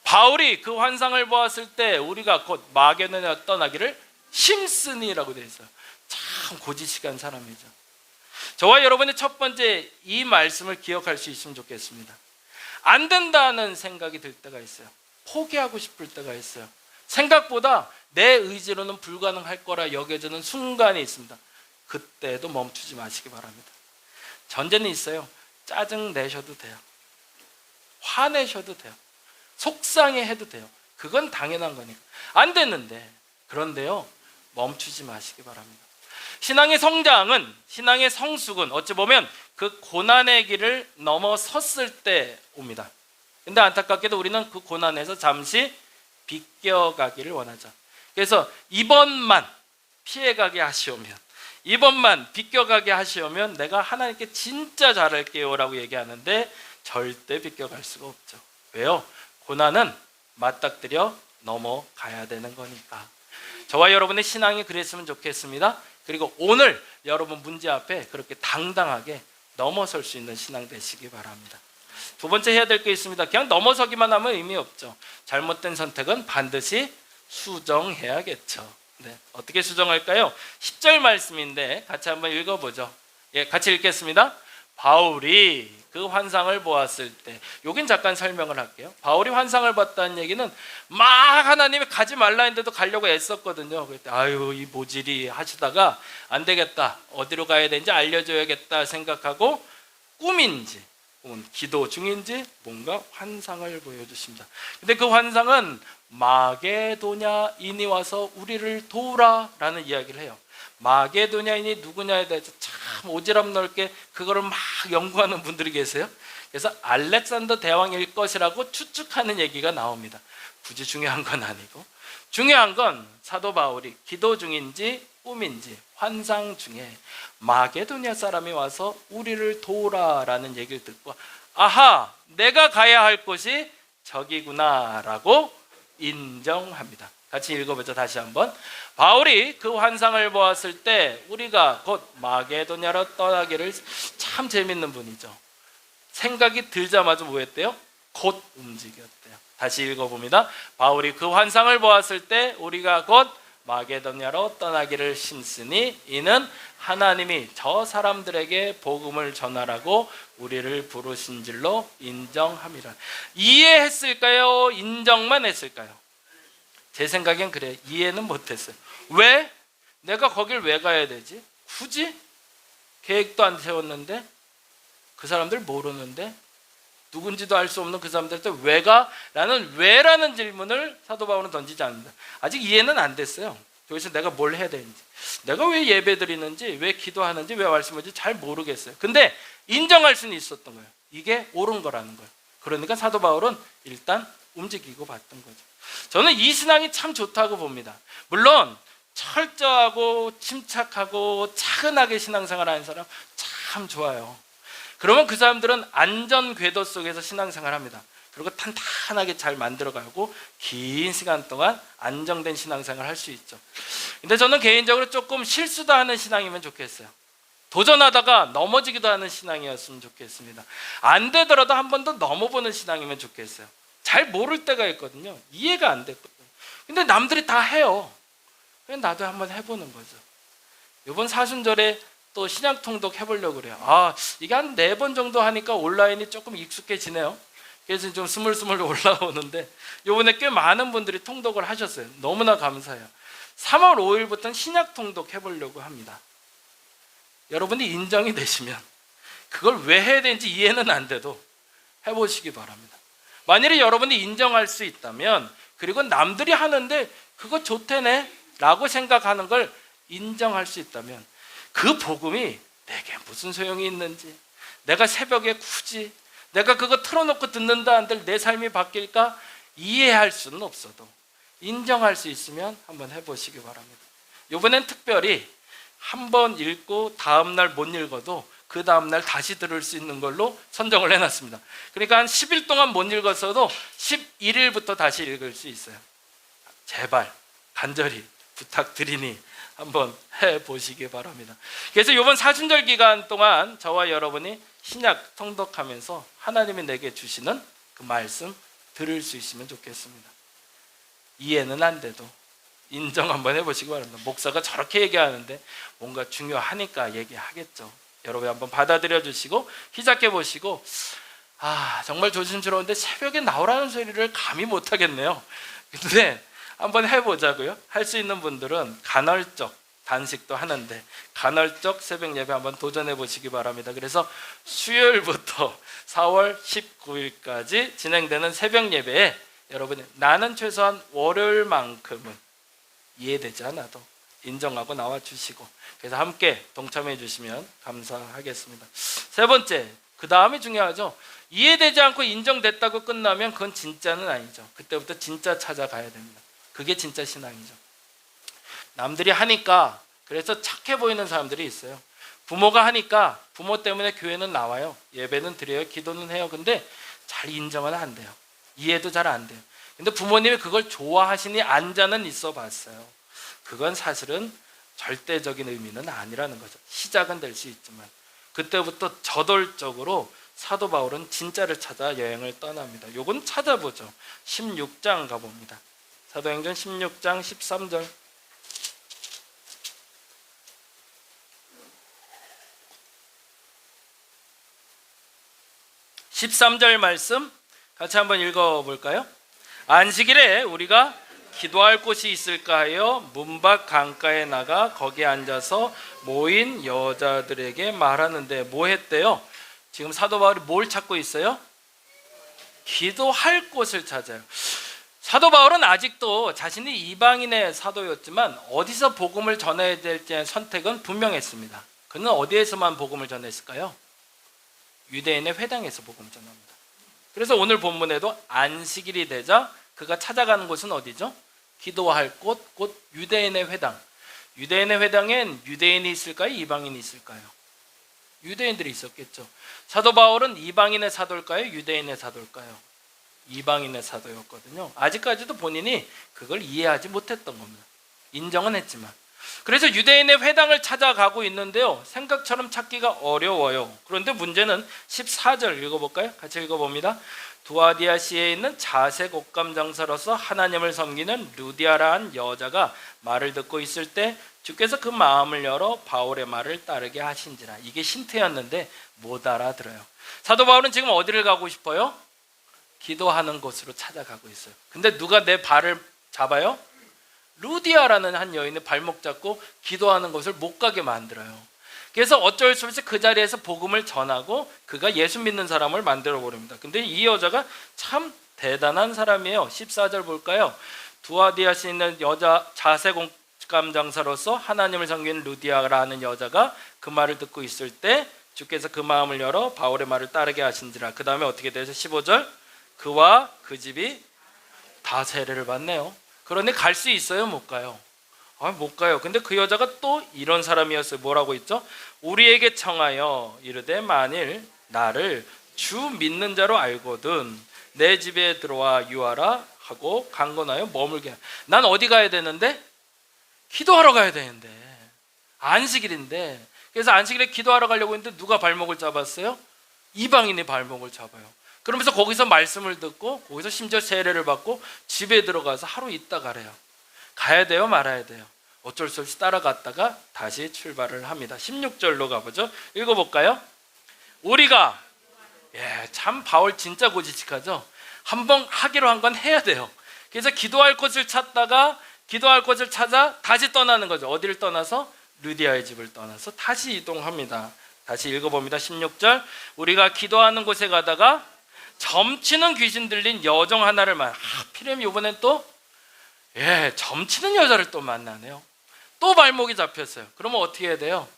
바울이 그 환상을 보았을 때 우리가 곧 마게도냐로 떠나기를 심쓰니라고 되어 있어요. 참 고지식한 사람이죠. 저와 여러분의 첫 번째 이 말씀을 기억할 수 있으면 좋겠습니다. 안 된다는 생각이 들 때가 있어요. 포기하고 싶을 때가 있어요. 생각보다 내 의지로는 불가능할 거라 여겨지는 순간이 있습니다. 그때도 멈추지 마시기 바랍니다. 전제는 있어요. 짜증 내셔도 돼요. 화내셔도 돼요. 속상해해도 돼요. 그건 당연한 거니까. 안 됐는데, 그런데요, 멈추지 마시기 바랍니다. 신앙의 성장은, 신앙의 성숙은 어찌 보면 그 고난의 길을 넘어섰을 때 옵니다. 근데 안타깝게도 우리는 그 고난에서 잠시 비껴가기를 원하죠. 그래서 이번만 피해가게 하시오면, 이번만 비껴가게 하시오면 내가 하나님께 진짜 잘할게요 라고 얘기하는데 절대 비껴갈 수가 없죠. 왜요? 고난은 맞닥뜨려 넘어가야 되는 거니까. 저와 여러분의 신앙이 그랬으면 좋겠습니다. 그리고 오늘 여러분 문제 앞에 그렇게 당당하게 넘어설 수 있는 신앙 되시기 바랍니다. 두 번째 해야 될 게 있습니다. 그냥 넘어서기만 하면 의미 없죠. 잘못된 선택은 반드시 수정해야겠죠. 네, 어떻게 수정할까요? 10절 말씀인데 같이 한번 읽어보죠. 예, 같이 읽겠습니다. 바울이 그 환상을 보았을 때, 여긴 잠깐 설명을 할게요. 바울이 환상을 봤다는 얘기는 막 하나님이 가지 말라 했는데도 가려고 애썼거든요. 그때 아유 이 모질이 하시다가 안 되겠다, 어디로 가야 되는지 알려줘야겠다 생각하고 꿈인지 기도 중인지 뭔가 환상을 보여주십니다. 근데 그 환상은 마게도냐인이 와서 우리를 도우라 라는 이야기를 해요. 마게도냐인이 누구냐에 대해서 참 오지랖 넓게 그거를 막 연구하는 분들이 계세요. 그래서 알렉산더 대왕일 것이라고 추측하는 얘기가 나옵니다. 굳이 중요한 건 아니고, 중요한 건 사도 바울이 기도 중인지 꿈인지 환상 중에 마게도냐 사람이 와서 우리를 도우라 라는 얘기를 듣고, 아하, 내가 가야 할 곳이 저기구나 라고 인정합니다. 같이 읽어보죠. 다시 한번. 바울이 그 환상을 보았을 때 우리가 곧 마게도냐로 떠나기를, 참 재밌는 분이죠. 생각이 들자마자 뭐 했대요? 곧 움직였대요. 다시 읽어봅니다. 바울이 그 환상을 보았을 때 우리가 곧 마게도냐로 떠나기를 심쓰니 이는 하나님이 저 사람들에게 복음을 전하라고 우리를 부르신 줄로 인정함이라. 이해했을까요? 인정만 했을까요? 제 생각엔 그래. 이해는 못했어요. 왜? 내가 거길 왜 가야 되지? 굳이? 계획도 안 세웠는데, 그 사람들 모르는데, 누군지도 알 수 없는 그 사람들한테 왜 가? 라는 왜라는 질문을 사도 바울은 던지지 않는다. 아직 이해는 안 됐어요. 여기서 내가 뭘 해야 되는지, 내가 왜 예배 드리는지, 왜 기도하는지, 왜 말씀하는지 잘 모르겠어요. 근데 인정할 수는 있었던 거예요. 이게 옳은 거라는 거예요. 그러니까 사도 바울은 일단 움직이고 봤던 거죠. 저는 이 신앙이 참 좋다고 봅니다. 물론 철저하고 침착하고 차근하게 신앙생활하는 사람 참 좋아요. 그러면 그 사람들은 안전 궤도 속에서 신앙생활합니다. 그리고 탄탄하게 잘 만들어가고 긴 시간 동안 안정된 신앙생활을 할 수 있죠. 근데 저는 개인적으로 조금 실수도 하는 신앙이면 좋겠어요. 도전하다가 넘어지기도 하는 신앙이었으면 좋겠습니다. 안 되더라도 한 번 더 넘어보는 신앙이면 좋겠어요. 잘 모를 때가 있거든요. 이해가 안 됐거든요. 근데 남들이 다 해요. 그냥 나도 한번 해보는 거죠. 이번 사순절에 또 신약 통독 해보려고 그래요. 이게 한 4번 정도 하니까 온라인이 조금 익숙해지네요. 그래서 좀 스물스물 올라오는데 이번에 꽤 많은 분들이 통독을 하셨어요. 너무나 감사해요. 3월 5일부터는 신약 통독 해보려고 합니다. 여러분이 인정이 되시면 그걸 왜 해야 되는지 이해는 안 돼도 해보시기 바랍니다. 만일에 여러분이 인정할 수 있다면, 그리고 남들이 하는데 그거 좋대네 라고 생각하는 걸 인정할 수 있다면, 그 복음이 내게 무슨 소용이 있는지, 내가 새벽에 굳이 내가 그거 틀어놓고 듣는다 한들 내 삶이 바뀔까 이해할 수는 없어도 인정할 수 있으면 한번 해보시기 바랍니다. 이번엔 특별히 한 번 읽고 다음날 못 읽어도 그 다음날 다시 들을 수 있는 걸로 선정을 해놨습니다. 그러니까 한 10일 동안 못 읽었어도 11일부터 다시 읽을 수 있어요. 제발 간절히 부탁드리니 한번 해보시기 바랍니다. 그래서 이번 사순절 기간 동안 저와 여러분이 신약 통독하면서 하나님이 내게 주시는 그 말씀 들을 수 있으면 좋겠습니다. 이해는 안 돼도 인정 한번 해보시기 바랍니다. 목사가 저렇게 얘기하는데 뭔가 중요하니까 얘기하겠죠. 여러분 한번 받아들여 주시고 시작해 보시고, 정말 조심스러운데 새벽에 나오라는 소리를 감히 못하겠네요. 근데 한번 해보자고요. 할 수 있는 분들은 간헐적 단식도 하는데 간헐적 새벽 예배 한번 도전해 보시기 바랍니다. 그래서 수요일부터 4월 19일까지 진행되는 새벽 예배에 여러분이 나는 최소한 월요일만큼은 이해되지 않아도 인정하고 나와주시고, 그래서 함께 동참해 주시면 감사하겠습니다. 세 번째, 그 다음이 중요하죠. 이해되지 않고 인정됐다고 끝나면 그건 진짜는 아니죠. 그때부터 진짜 찾아가야 됩니다. 그게 진짜 신앙이죠. 남들이 하니까 그래서 착해 보이는 사람들이 있어요. 부모가 하니까 부모 때문에 교회는 나와요. 예배는 드려요. 기도는 해요. 근데 잘 인정은 안 돼요. 이해도 잘 안 돼요. 근데 부모님이 그걸 좋아하시니 앉아는 있어 봤어요. 그건 사실은 절대적인 의미는 아니라는 거죠. 시작은 될 수 있지만 그때부터 저돌적으로 사도 바울은 진짜를 찾아 여행을 떠납니다. 요건 찾아보죠. 16장 가봅니다. 사도행전 16장 13절. 13절 말씀 같이 한번 읽어볼까요? 안식일에 우리가 기도할 곳이 있을까 하여 문밖 강가에 나가 거기에 앉아서 모인 여자들에게 말하는데, 뭐 했대요? 지금 사도 바울이 뭘 찾고 있어요? 기도할 곳을 찾아요. 사도 바울은 아직도 자신이 이방인의 사도였지만 어디서 복음을 전해야 될지의 선택은 분명했습니다. 그는 어디에서만 복음을 전했을까요? 유대인의 회당에서 복음을 전합니다. 그래서 오늘 본문에도 안식일이 되자 그가 찾아가는 곳은 어디죠? 기도할 곳, 곧 유대인의 회당. 유대인의 회당엔 유대인이 있을까요? 이방인이 있을까요? 유대인들이 있었겠죠. 사도 바울은 이방인의 사도일까요? 유대인의 사도일까요? 이방인의 사도였거든요. 아직까지도 본인이 그걸 이해하지 못했던 겁니다. 인정은 했지만. 그래서 유대인의 회당을 찾아가고 있는데요, 생각처럼 찾기가 어려워요. 그런데 문제는 14절 읽어볼까요? 같이 읽어봅니다. 두아디아시에 있는 자색 옷감 장사로서 하나님을 섬기는 루디아라는 여자가 말을 듣고 있을 때 주께서 그 마음을 열어 바울의 말을 따르게 하신지라. 이게 힌트였는데 못 알아들어요. 사도 바울은 지금 어디를 가고 싶어요? 기도하는 곳으로 찾아가고 있어요. 근데 누가 내 발을 잡아요? 루디아라는 한 여인의 발목 잡고 기도하는 곳을 못 가게 만들어요. 그래서 어쩔 수 없이 그 자리에서 복음을 전하고 그가 예수 믿는 사람을 만들어 버립니다. 근데 이 여자가 참 대단한 사람이에요. 14절 볼까요? 두아디아시에 있는 여자 자색 옷감 장사로서 하나님을 섬기는 루디아라는 여자가 그 말을 듣고 있을 때 주께서 그 마음을 열어 바울의 말을 따르게 하신지라. 그 다음에 어떻게 되죠? 15절. 그와 그 집이 다 세례를 받네요. 그런데 갈 수 있어요? 못 가요? 못 가요. 근데 그 여자가 또 이런 사람이었어요. 뭐라고 있죠? 우리에게 청하여 이르되 만일 나를 주 믿는 자로 알거든 내 집에 들어와 유하라 하고 강건하여 머물게 하라. 난 어디 가야 되는데? 기도하러 가야 되는데, 안식일인데. 그래서 안식일에 기도하러 가려고 했는데 누가 발목을 잡았어요? 이방인이 발목을 잡아요. 그러면서 거기서 말씀을 듣고 거기서 심지어 세례를 받고 집에 들어가서 하루 있다 가래요. 가야 돼요? 말아야 돼요? 어쩔 수 없이 따라갔다가 다시 출발을 합니다. 16절로 가보죠. 읽어볼까요? 우리가, 참 바울 진짜 고지식하죠. 한번 하기로 한 건 해야 돼요. 그래서 기도할 곳을 찾다가 기도할 곳을 찾아 다시 떠나는 거죠. 어디를 떠나서? 루디아의 집을 떠나서 다시 이동합니다. 다시 읽어봅니다. 16절. 우리가 기도하는 곳에 가다가 점치는 귀신 들린 여종 하나를 하필이면 이번엔 또 점치는 여자를 또 만나네요. 또 발목이 잡혔어요. 그러면 어떻게 해야 돼요?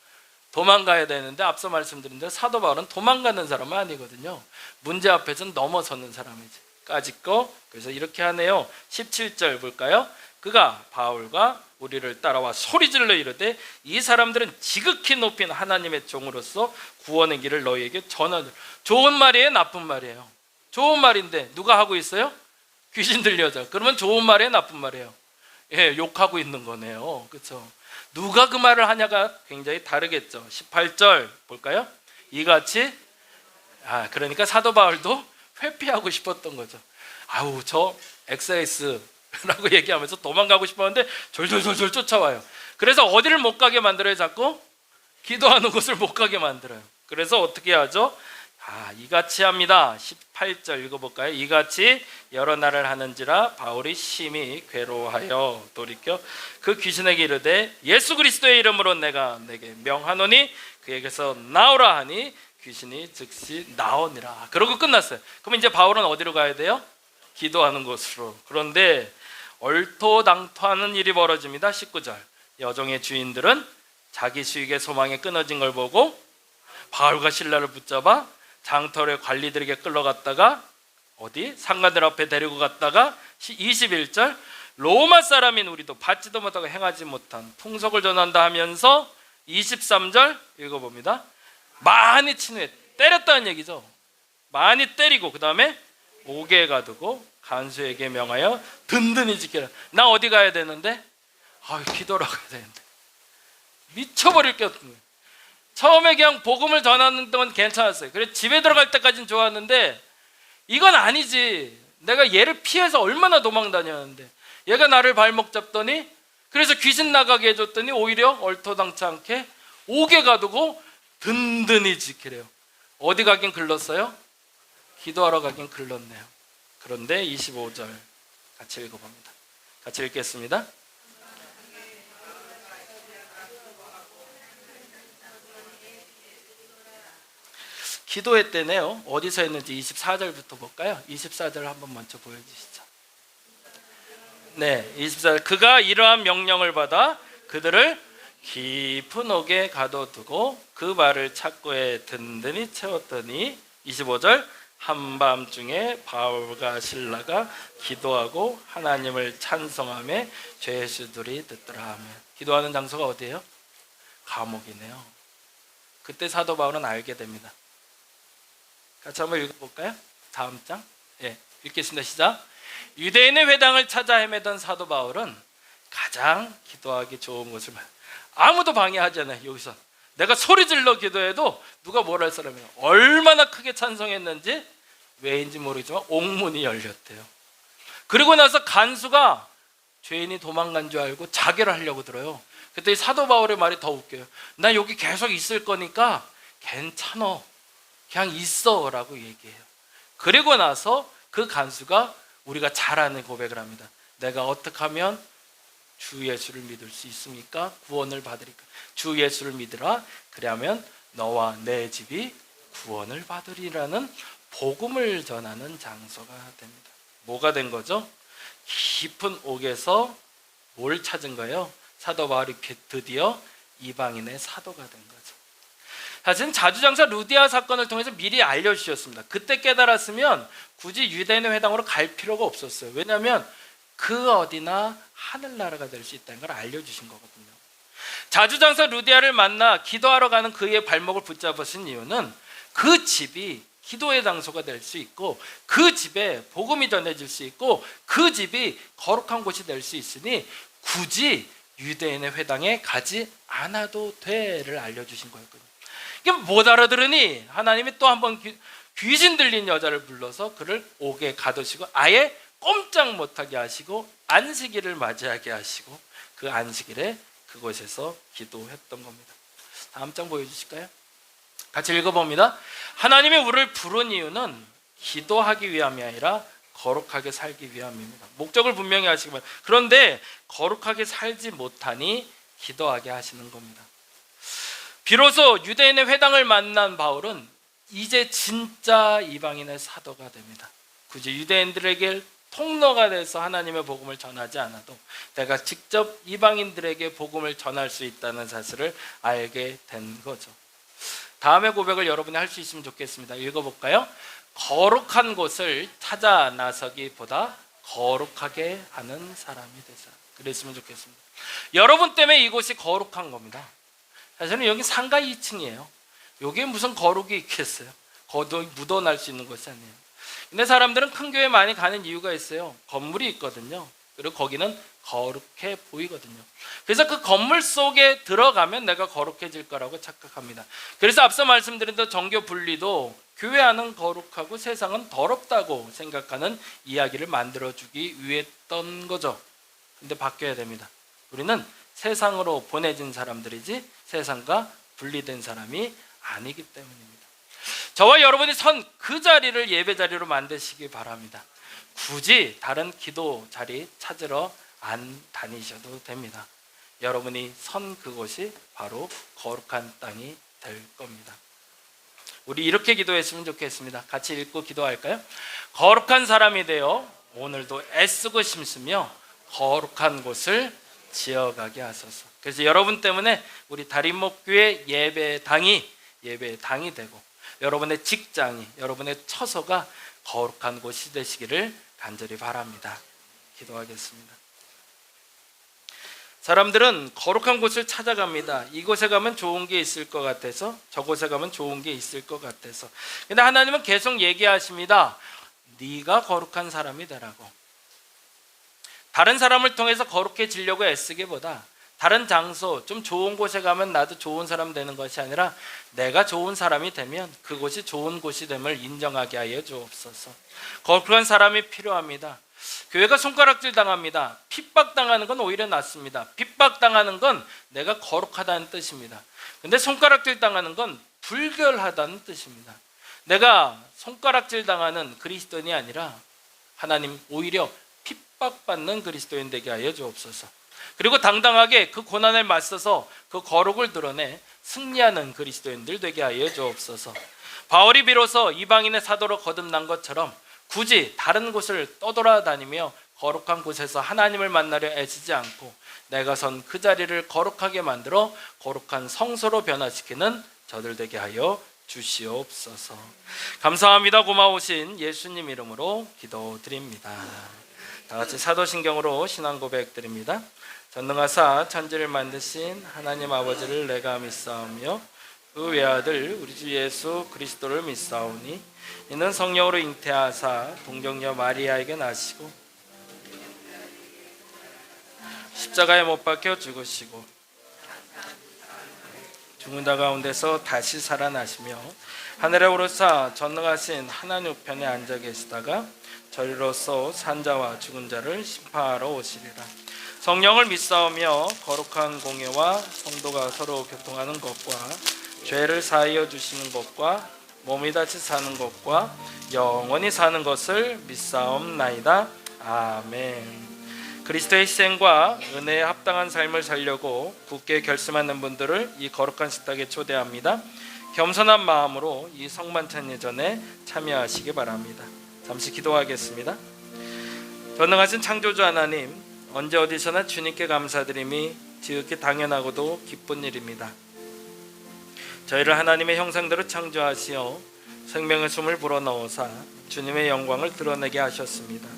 도망가야 되는데 앞서 말씀드린 대로 사도 바울은 도망가는 사람은 아니거든요. 문제 앞에서는 넘어서는 사람이지. 까짓거. 그래서 이렇게 하네요. 17절 볼까요? 그가 바울과 우리를 따라와 소리질러 이르되 이 사람들은 지극히 높인 하나님의 종으로서 구원의 길을 너희에게 전하노라. 좋은 말이에요? 나쁜 말이에요? 좋은 말인데 누가 하고 있어요? 귀신 들려져. 그러면 좋은 말이에요? 나쁜 말이에요? 욕하고 있는 거네요. 그렇죠? 누가 그 말을 하냐가 굉장히 다르겠죠. 18절 볼까요? 이같이 그러니까 사도 바울도 회피하고 싶었던 거죠. 아우 저 엑사이스라고 얘기하면서 도망가고 싶었는데 졸졸졸졸 쫓아와요. 그래서 어디를 못 가게 만들어요? 자꾸 기도하는 곳을 못 가게 만들어요. 그래서 어떻게 하죠? 이같이 합니다. 18절 읽어볼까요? 이같이 여러 날을 하는지라 바울이 심히 괴로워하여 돌이켜 그 귀신에게 이르되 예수 그리스도의 이름으로 내가 내게 명하노니 그에게서 나오라 하니 귀신이 즉시 나오니라. 그러고 끝났어요. 그럼 이제 바울은 어디로 가야 돼요? 기도하는 곳으로. 그런데 얼토당토하는 일이 벌어집니다. 19절 여종의 주인들은 자기 수익의 소망에 끊어진 걸 보고 바울과 실라를 붙잡아 장터의 관리들에게 끌러갔다가 어디? 상관들 앞에 데리고 갔다가 21절 로마 사람인 우리도 받지도 못하고 행하지 못한 풍속을 전한다 하면서 23절 읽어봅니다. 많이 친후해 때렸다는 얘기죠. 많이 때리고 그 다음에 옥에 가두고 간수에게 명하여 든든히 지키라. 나 어디 가야 되는데? 기도로 가야 되는데 미쳐버릴 게 없는 거예요. 처음에 그냥 복음을 전하는 동안 괜찮았어요. 그래서 집에 들어갈 때까지는 좋았는데 이건 아니지. 내가 얘를 피해서 얼마나 도망 다녔는데 얘가 나를 발목 잡더니 그래서 귀신 나가게 해줬더니 오히려 얼토당치 않게 옥에 가두고 든든히 지키래요. 어디 가긴 글렀어요? 기도하러 가긴 글렀네요. 그런데 25절 같이 읽어봅니다. 같이 읽겠습니다. 기도했대네요. 어디서 했는지 24절부터 볼까요? 24절 한번 먼저 보여주시죠. 네, 24절 그가 이러한 명령을 받아 그들을 깊은 옥에 가둬두고 그 발을 착고에 든든히 채웠더니 25절 한밤중에 바울과 실라가 기도하고 하나님을 찬송하며 죄수들이 듣더라 하며. 기도하는 장소가 어디예요? 감옥이네요. 그때 사도 바울은 알게 됩니다. 같이 한번 읽어볼까요? 다음 장 읽겠습니다. 시작. 유대인의 회당을 찾아 헤매던 사도 바울은 가장 기도하기 좋은 곳을 아무도 방해하지 않아요. 여기서 내가 소리 질러 기도해도 누가 뭐라 할 사람이에요. 얼마나 크게 찬송했는지 왜인지 모르지만 옥문이 열렸대요. 그리고 나서 간수가 죄인이 도망간 줄 알고 자결을 하려고 들어요. 그때 사도 바울의 말이 더 웃겨요. 나 여기 계속 있을 거니까 괜찮어, 그냥 있어 라고 얘기해요. 그리고 나서 그 간수가 우리가 잘 아는 고백을 합니다. 내가 어떻게 하면 주 예수를 믿을 수 있습니까? 구원을 받으리까? 주 예수를 믿으라. 그러면 너와 내 집이 구원을 받으리라는 복음을 전하는 장소가 됩니다. 뭐가 된 거죠? 깊은 옥에서 뭘 찾은 거예요? 사도 바울이 드디어 이방인의 사도가 된 거죠. 사실은 자주장사 루디아 사건을 통해서 미리 알려주셨습니다. 그때 깨달았으면 굳이 유대인의 회당으로 갈 필요가 없었어요. 왜냐하면 그 어디나 하늘나라가 될 수 있다는 걸 알려주신 거거든요. 자주장사 루디아를 만나 기도하러 가는 그의 발목을 붙잡으신 이유는 그 집이 기도의 장소가 될 수 있고 그 집에 복음이 전해질 수 있고 그 집이 거룩한 곳이 될 수 있으니 굳이 유대인의 회당에 가지 않아도 돼를 알려주신 거였거든요. 이게 못 알아들으니 하나님이 또 한 번 귀신 들린 여자를 불러서 그를 옥에 가두시고 아예 꼼짝 못하게 하시고 안식일을 맞이하게 하시고 그 안식일에 그곳에서 기도했던 겁니다. 다음 장 보여주실까요? 같이 읽어봅니다. 하나님이 우리를 부른 이유는 기도하기 위함이 아니라 거룩하게 살기 위함입니다. 목적을 분명히 하시기만. 그런데 거룩하게 살지 못하니 기도하게 하시는 겁니다. 비로소 유대인의 회당을 만난 바울은 이제 진짜 이방인의 사도가 됩니다. 굳이 유대인들에게 통로가 돼서 하나님의 복음을 전하지 않아도 내가 직접 이방인들에게 복음을 전할 수 있다는 사실을 알게 된 거죠. 다음의 고백을 여러분이 할 수 있으면 좋겠습니다. 읽어볼까요? 거룩한 곳을 찾아 나서기보다 거룩하게 하는 사람이 되자. 그랬으면 좋겠습니다. 여러분 때문에 이곳이 거룩한 겁니다. 사실은 여기 상가 2층이에요. 여기에 무슨 거룩이 있겠어요? 거룩이 묻어날 수 있는 것이 아니에요. 근데 사람들은 큰 교회 많이 가는 이유가 있어요. 건물이 있거든요. 그리고 거기는 거룩해 보이거든요. 그래서 그 건물 속에 들어가면 내가 거룩해질 거라고 착각합니다. 그래서 앞서 말씀드린 정교 분리도 교회 안은 거룩하고 세상은 더럽다고 생각하는 이야기를 만들어주기 위했던 거죠. 근데 바뀌어야 됩니다. 우리는 세상으로 보내진 사람들이지 세상과 분리된 사람이 아니기 때문입니다. 저와 여러분이 선 그 자리를 예배 자리로 만드시기 바랍니다. 굳이 다른 기도 자리 찾으러 안 다니셔도 됩니다. 여러분이 선 그곳이 바로 거룩한 땅이 될 겁니다. 우리 이렇게 기도했으면 좋겠습니다. 같이 읽고 기도할까요? 거룩한 사람이 되어 오늘도 애쓰고 심으며 거룩한 곳을 지어가게 하소서. 그래서 여러분 때문에 우리 다림목교회 예배당이 되고 여러분의 직장이, 여러분의 처소가 거룩한 곳이 되시기를 간절히 바랍니다. 기도하겠습니다. 사람들은 거룩한 곳을 찾아갑니다. 이곳에 가면 좋은 게 있을 것 같아서, 저곳에 가면 좋은 게 있을 것 같아서. 근데 하나님은 계속 얘기하십니다. 네가 거룩한 사람이 되라고. 다른 사람을 통해서 거룩해지려고 애쓰기보다 다른 장소, 좀 좋은 곳에 가면 나도 좋은 사람 되는 것이 아니라 내가 좋은 사람이 되면 그곳이 좋은 곳이 됨을 인정하게 하여 주옵소서. 거룩한 사람이 필요합니다. 교회가 손가락질 당합니다. 핍박당하는 건 오히려 낫습니다. 핍박당하는 건 내가 거룩하다는 뜻입니다. 근데 손가락질 당하는 건 불결하다는 뜻입니다. 내가 손가락질 당하는 그리스도인이 아니라 하나님 오히려 핍박받는 그리스도인 되게 하여 주옵소서. 그리고 당당하게 그 고난에 맞서서 그 거룩을 드러내 승리하는 그리스도인들 되게 하여 주옵소서. 바울이 비로소 이방인의 사도로 거듭난 것처럼 굳이 다른 곳을 떠돌아다니며 거룩한 곳에서 하나님을 만나려 애쓰지 않고 내가 선 그 자리를 거룩하게 만들어 거룩한 성소로 변화시키는 저들 되게 하여 주시옵소서. 감사합니다. 고마우신 예수님 이름으로 기도드립니다. 다 같이 사도신경으로 신앙 고백 드립니다. 전능하사 천지를 만드신 하나님 아버지를 내가 믿사오며 그 외아들 우리 주 예수 그리스도를 믿사오니 이는 성령으로 잉태하사 동정녀 마리아에게 나시고 십자가에 못 박혀 죽으시고 죽은 자 가운데서 다시 살아나시며 하늘에 오르사 전능하신 하나님 우편에 앉아 계시다가 저리로서 산자와 죽은 자를 심판하러 오시리라. 성령을 믿사오며 거룩한 공예와 성도가 서로 교통하는 것과 죄를 사하여 주시는 것과 몸이 다시 사는 것과 영원히 사는 것을 믿사옵나이다. 아멘. 그리스도의 희생과 은혜에 합당한 삶을 살려고 굳게 결심하는 분들을 이 거룩한 식탁에 초대합니다. 겸손한 마음으로 이 성만찬 예전에 참여하시기 바랍니다. 잠시 기도하겠습니다. 전능하신 창조주 하나님, 언제 어디서나 주님께 감사드림이 지극히 당연하고도 기쁜 일입니다. 저희를 하나님의 형상대로 창조하시어 생명의 숨을 불어넣으사 주님의 영광을 드러내게 하셨습니다.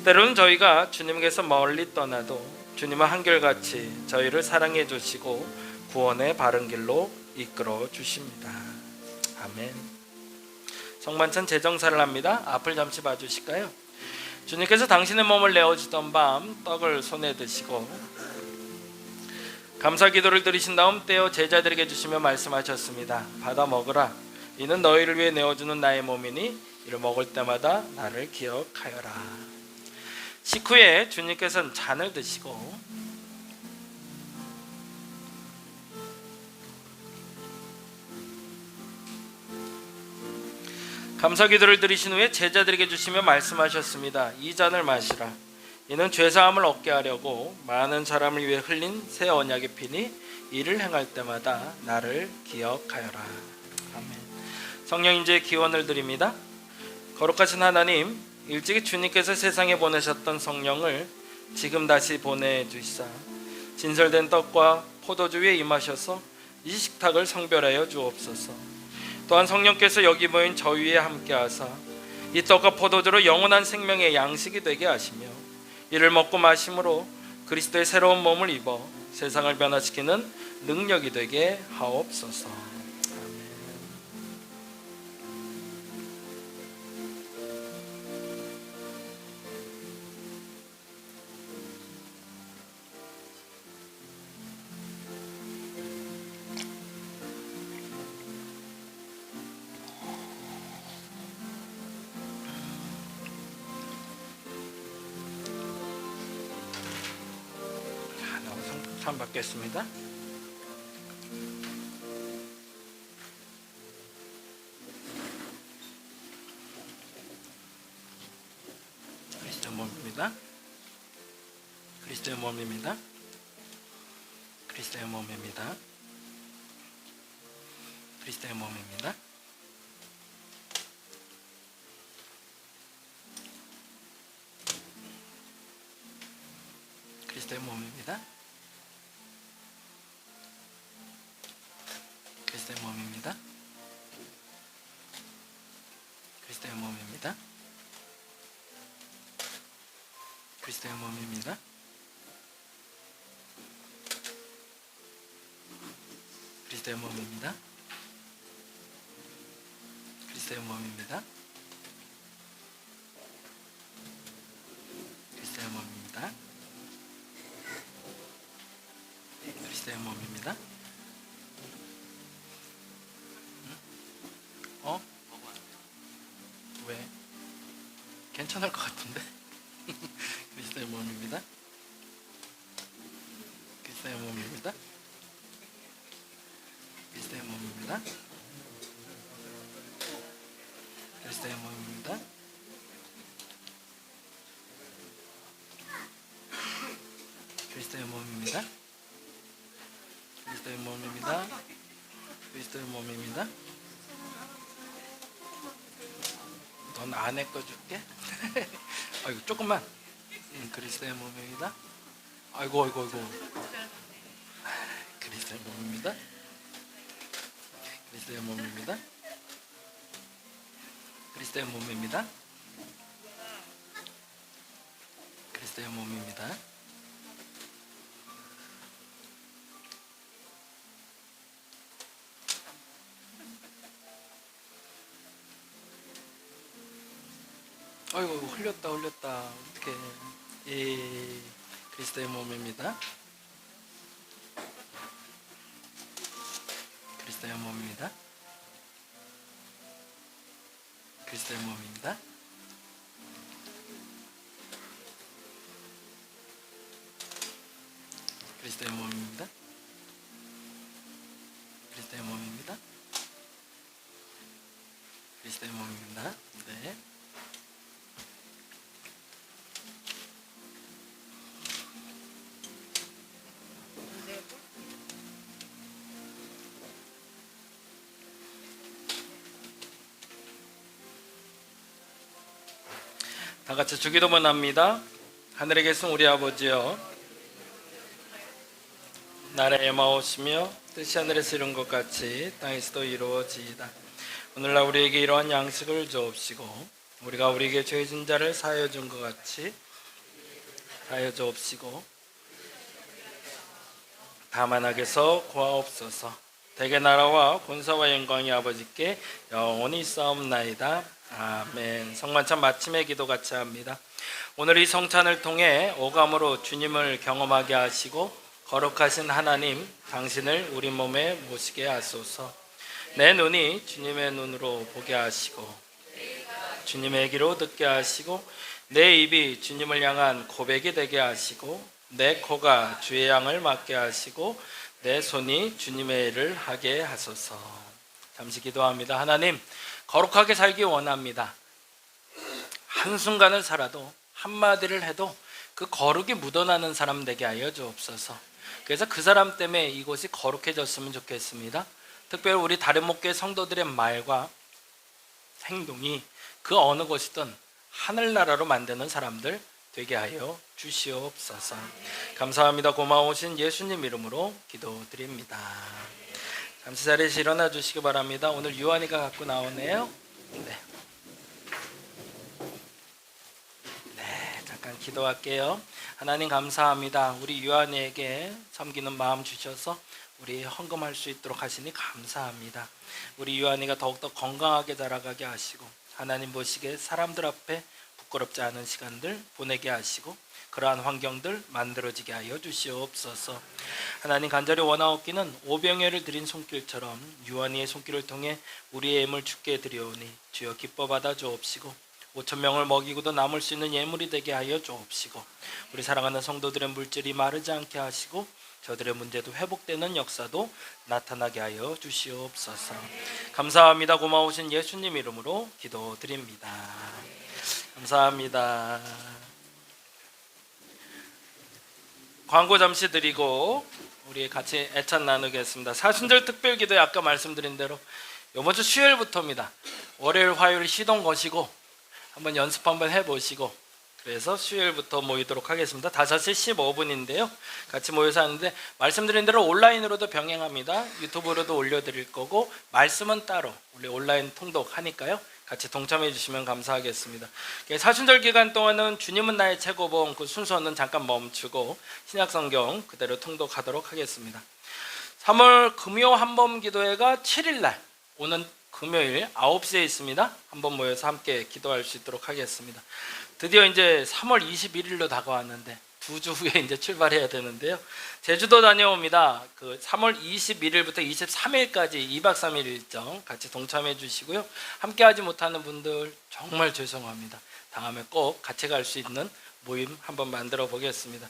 때로는 저희가 주님께서 멀리 떠나도 주님은 한결같이 저희를 사랑해 주시고 구원의 바른 길로 이끌어 주십니다. 아멘. 성만찬 제정사를 합니다. 앞을 잠시 봐주실까요? 주님께서 당신의 몸을 내어주던 밤 떡을 손에 드시고 감사 기도를 드리신 다음 떼어 제자들에게 주시며 말씀하셨습니다. 받아 먹으라. 이는 너희를 위해 내어주는 나의 몸이니 이를 먹을 때마다 나를 기억하여라. 식후에 주님께서는 잔을 드시고 감사 기도를 드리신 후에 제자들에게 주시며 말씀하셨습니다. 이 잔을 마시라. 이는 죄사함을 얻게 하려고 많은 사람을 위해 흘린 새 언약의 피니 이를 행할 때마다 나를 기억하여라. 아멘. 성령 인재의 기원을 드립니다. 거룩하신 하나님, 일찍이 주님께서 세상에 보내셨던 성령을 지금 다시 보내주시사 진설된 떡과 포도주 위에 임하셔서 이 식탁을 성별하여 주옵소서. 또한 성령께서 여기 모인 저 위에 함께하사 이 떡과 포도주로 영원한 생명의 양식이 되게 하시며 이를 먹고 마심으로 그리스도의 새로운 몸을 입어 세상을 변화시키는 능력이 되게 하옵소서. 아멘. 참 받겠습니다. 그리스도의 몸입니다. 그리스도의 몸입니다. 그리스도의 몸입니다. 그리스도의 몸입니다. 그리스도의 몸입니다. 그리스도의 몸입니다. 그리스도의 몸입니다. 그리스도의 몸입니다. 그리스도의 몸입니다. 그리스도의 몸입니다. 그리스도의 몸입니다. 그리스도의 몸입니다. 어? 왜? 괜찮을 것 같은데? 그리스도의 몸입니다. 그리스도의 몸입니다. 그리스도의 몸입니다. 그리스도의 몸입니다. 그리스도의 몸입니다. 그리스도의 몸입니다. 그리스도의 몸입니다. 넌 안에 거 줄게. 아이고 조금만. 그리스도의 몸입니다. 아이고. 그리스도의 몸입니다. 그리스도의 몸입니다. 그리스도의 몸입니다. 그리스도의 몸입니다. 아이고 흘렸다 어떡해. 예, 그리스도의 몸입니다. 그리스도의 몸입니다. 그리스도의 몸입니다. 그리스도의 몸입니다. 그리스도의 몸입니다. 그리스도의 몸입니다. 네. 다 같이 주기도문 합니다. 하늘에 계신 우리 아버지여, 나라에 마오시며 뜻이 하늘에서 이룬 것 같이 땅에서도 이루어지이다. 오늘날 우리에게 이러한 양식을 주옵시고, 우리가 우리에게 죄 진 자를 사하여 준 것 같이 사하여 주옵시고, 다만 악에서 구하옵소서. 대개 나라와 권세와 영광이 아버지께 영원히 있사옵나이다. 아멘. 성만찬 마침의 기도 같이 합니다. 오늘 이 성찬을 통해 오감으로 주님을 경험하게 하시고 거룩하신 하나님, 당신을 우리 몸에 모시게 하소서. 내 눈이 주님의 눈으로 보게 하시고 주님의 귀로 듣게 하시고 내 입이 주님을 향한 고백이 되게 하시고 내 코가 주의 향을 맡게 하시고 내 손이 주님의 일을 하게 하소서. 잠시 기도합니다. 하나님, 거룩하게 살기 원합니다. 한순간을 살아도 한마디를 해도 그 거룩이 묻어나는 사람 되게 하여 주옵소서. 그래서 그 사람 때문에 이곳이 거룩해졌으면 좋겠습니다. 특별히 우리 다른 목교의 성도들의 말과 행동이 그 어느 곳이든 하늘나라로 만드는 사람들 되게 하여 주시옵소서. 감사합니다. 고마우신 예수님 이름으로 기도드립니다. 잠시 자리에서 일어나 주시기 바랍니다. 오늘 유한이가 갖고 나오네요. 네, 잠깐 기도할게요. 하나님 감사합니다. 우리 유한이에게 섬기는 마음 주셔서 우리 헌금할 수 있도록 하시니 감사합니다. 우리 유한이가 더욱더 건강하게 자라가게 하시고 하나님 보시기에 사람들 앞에 부끄럽지 않은 시간들 보내게 하시고 그러한 환경들 만들어지게 하여 주시옵소서. 하나님 간절히 원하옵기는 오병이어를 드린 손길처럼 유한이의 손길을 통해 우리의 예물 주께 드려오니 주여 기뻐 받아 주옵시고 5,000명을 먹이고도 남을 수 있는 예물이 되게 하여 주옵시고 우리 사랑하는 성도들의 물질이 마르지 않게 하시고 저들의 문제도 회복되는 역사도 나타나게 하여 주시옵소서. 감사합니다. 고마우신 예수님 이름으로 기도드립니다. 감사합니다. 광고 잠시 드리고 우리 같이 애찬 나누겠습니다. 사순절 특별기도에 아까 말씀드린 대로 이번 주 수요일부터입니다. 월요일, 화요일 시동 거시고 한번 연습 한번 해보시고, 그래서 수요일부터 모이도록 하겠습니다. 5시 15분인데요. 같이 모여서 하는데 말씀드린 대로 온라인으로도 병행합니다. 유튜브로도 올려드릴 거고, 말씀은 따로 우리 온라인 통독하니까요. 같이 동참해 주시면 감사하겠습니다. 사순절 기간 동안은 주님은 나의 최고봉 그 순서는 잠깐 멈추고 신약성경 그대로 통독하도록 하겠습니다. 3월 금요 한번 기도회가 7일날 오는 금요일 9시에 있습니다. 한번 모여서 함께 기도할 수 있도록 하겠습니다. 드디어 이제 3월 21일로 다가왔는데 2주 후에 이제 출발해야 되는데요. 제주도 다녀옵니다. 그 3월 21일부터 23일까지 2박 3일 일정 같이 동참해 주시고요. 함께 하지 못하는 분들 정말 죄송합니다. 다음에 꼭 같이 갈 수 있는 모임 한번 만들어 보겠습니다.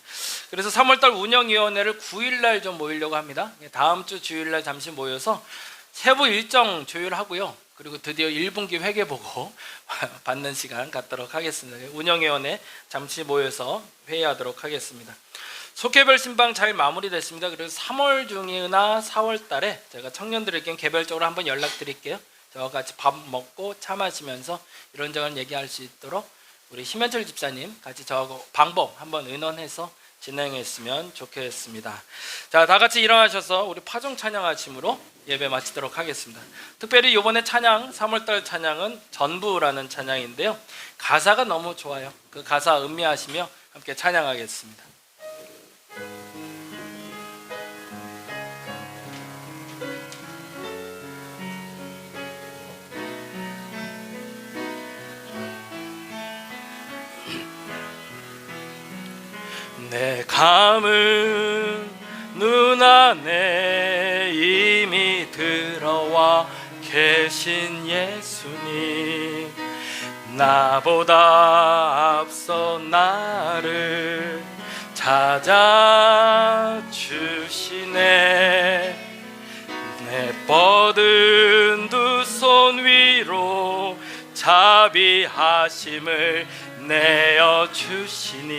그래서 3월달 운영위원회를 9일날 좀 모이려고 합니다. 다음 주 주일날 잠시 모여서 세부 일정 조율하고요. 그리고 드디어 1분기 회계보고 받는 시간 갖도록 하겠습니다. 운영위원회 잠시 모여서 회의하도록 하겠습니다. 속회별 신방 잘 마무리됐습니다. 그래서 3월 중이나 4월 달에 제가 청년들에게 개별적으로 한번 연락드릴게요. 저와 같이 밥 먹고 차 마시면서 이런저런 얘기할 수 있도록 우리 심현철 집사님 같이 저하고 방법 한번 의논해서 진행했으면 좋겠습니다. 자, 다 같이 일어나셔서 우리 파종 찬양하심으로 예배 마치도록 하겠습니다. 특별히 이번에 찬양 3월달 찬양은 전부라는 찬양인데요. 가사가 너무 좋아요. 그 가사 음미하시며 함께 찬양하겠습니다. 내 감은 눈 안에 이미 들어와 계신 예수님, 나보다 앞서 나를 찾아주시네. 내 뻗은 두 손 위로 자비하심을 내어주시니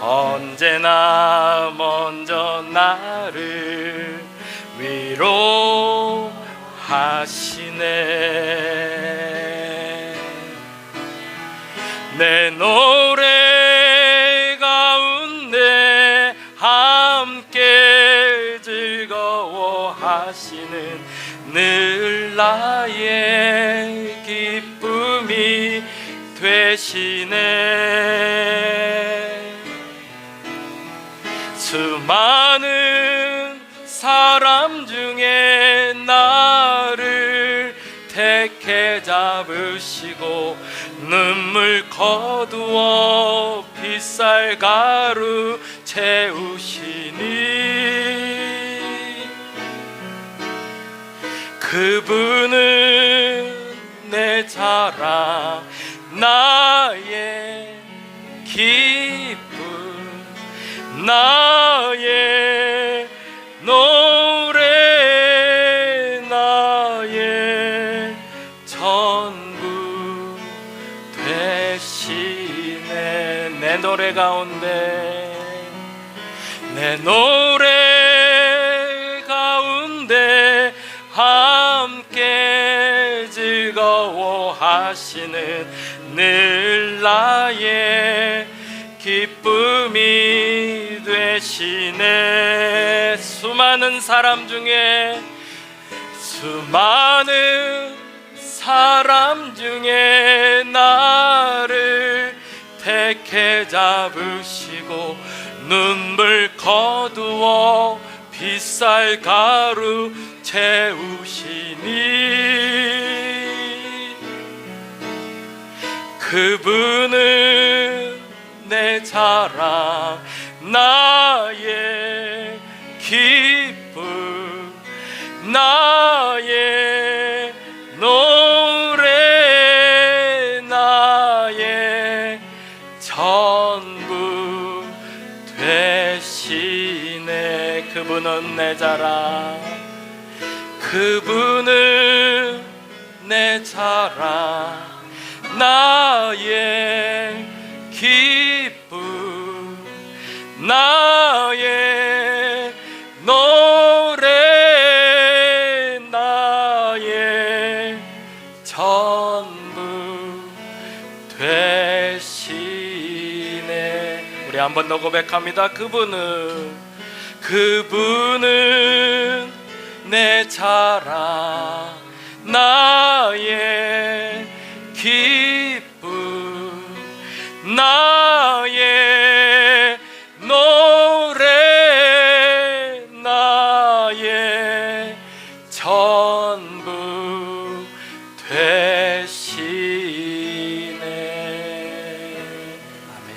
언제나 먼저 나를 위로하시네. 내 노래 가운데 함께 즐거워하시는 늘 나의 기쁨이 되시네. 수많은 사람 중에 나를 택해 잡으시고 눈물 거두어 빗살 가루 채우시니 그분은 내 자랑 나의 기쁨 나의 노래 나의 전부 되시네. 내 노래 가운데 내 노래 가운데 함께 즐거워하시는 늘 나의 기쁨이 되시네. 수많은 사람 중에 나를 택해 잡으시고 눈물 거두어 빗살 가루 채우시니 그분은 내 자랑 나의 기쁨 나의 노래 나의 전부 되시네. 그분은 내 자랑, 그분은 내 자랑, 나의 기쁨, 나의 노래, 나의 전부 되시네. 우리 한 번 더 고백합니다. 그분은 내 자랑, 나의 기쁨, 나의 노래, 나의 전부 되시네. 아멘.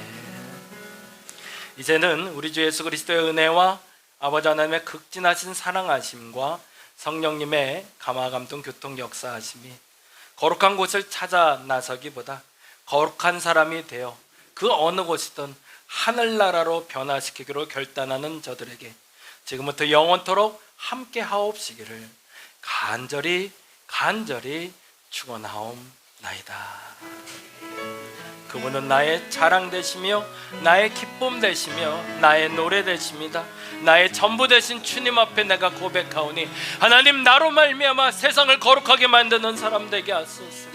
이제는 우리 주 예수 그리스도의 은혜와 아버지 하나님의 극진하신 사랑하심과 성령님의 감화감동 교통 역사하심이 거룩한 곳을 찾아 나서기보다 거룩한 사람이 되어 그 어느 곳이든 하늘나라로 변화시키기로 결단하는 저들에게 지금부터 영원토록 함께 하옵시기를 간절히 축원하옵나이다. 그분은 나의 자랑 되시며 나의 기쁨 되시며 나의 노래 되십니다. 나의 전부 되신 주님 앞에 내가 고백하오니 하나님, 나로 말미암아 세상을 거룩하게 만드는 사람 되게 하소서.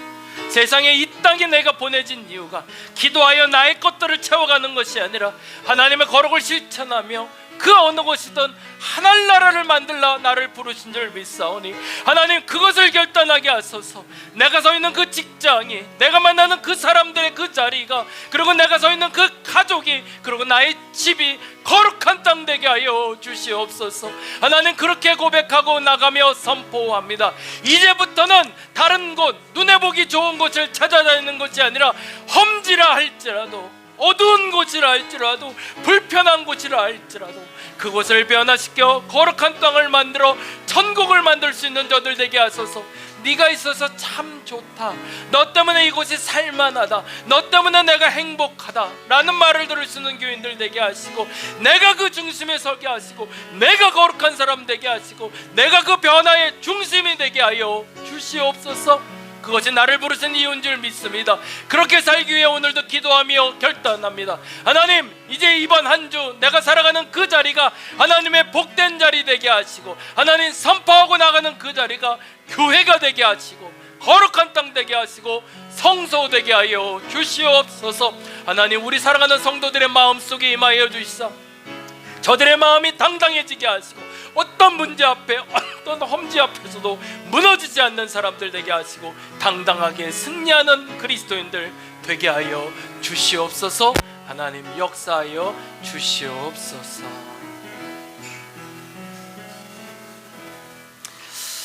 세상에 이 땅에 내가 보내진 이유가 기도하여 나의 것들을 채워가는 것이 아니라 하나님의 거룩을 실천하며 그 어느 곳이든 하늘나라를 만들라 나를 부르신 줄 믿사오니 하나님, 그것을 결단하게 하소서. 내가 서 있는 그 직장이, 내가 만나는 그 사람들의 그 자리가, 그리고 내가 서 있는 그 가족이, 그리고 나의 집이 거룩한 땅 되게 하여 주시옵소서. 하나님, 그렇게 고백하고 나가며 선포합니다. 이제부터는 다른 곳, 눈에 보기 좋은 곳을 찾아다니는 것이 아니라 험지라 할지라도, 어두운 곳이라 할지라도, 불편한 곳이라 할지라도 그곳을 변화시켜 거룩한 땅을 만들어 천국을 만들 수 있는 저들 되게 하소서. 네가 있어서 참 좋다, 너 때문에 이곳이 살만하다, 너 때문에 내가 행복하다 라는 말을 들을 수 있는 교인들 되게 하시고, 내가 그 중심에 서게 하시고, 내가 거룩한 사람 되게 하시고, 내가 그 변화의 중심이 되게 하여 주시옵소서. 그것이 나를 부르신 이유인 줄 믿습니다. 그렇게 살기 위해 오늘도 기도하며 결단합니다. 하나님, 이제 이번 한 주 내가 살아가는 그 자리가 하나님의 복된 자리 되게 하시고, 하나님 선포하고 나가는 그 자리가 교회가 되게 하시고, 거룩한 땅 되게 하시고, 성소 되게 하여 주시옵소서. 하나님, 우리 사랑하는 성도들의 마음속에 임하여 주시사 저들의 마음이 당당해지게 하시고, 어떤 문제 앞에, 어떤 험지 앞에서도 무너지지 않는 사람들 되게 하시고, 당당하게 승리하는 그리스도인들 되게 하여 주시옵소서. 하나님, 역사하여 주시옵소서.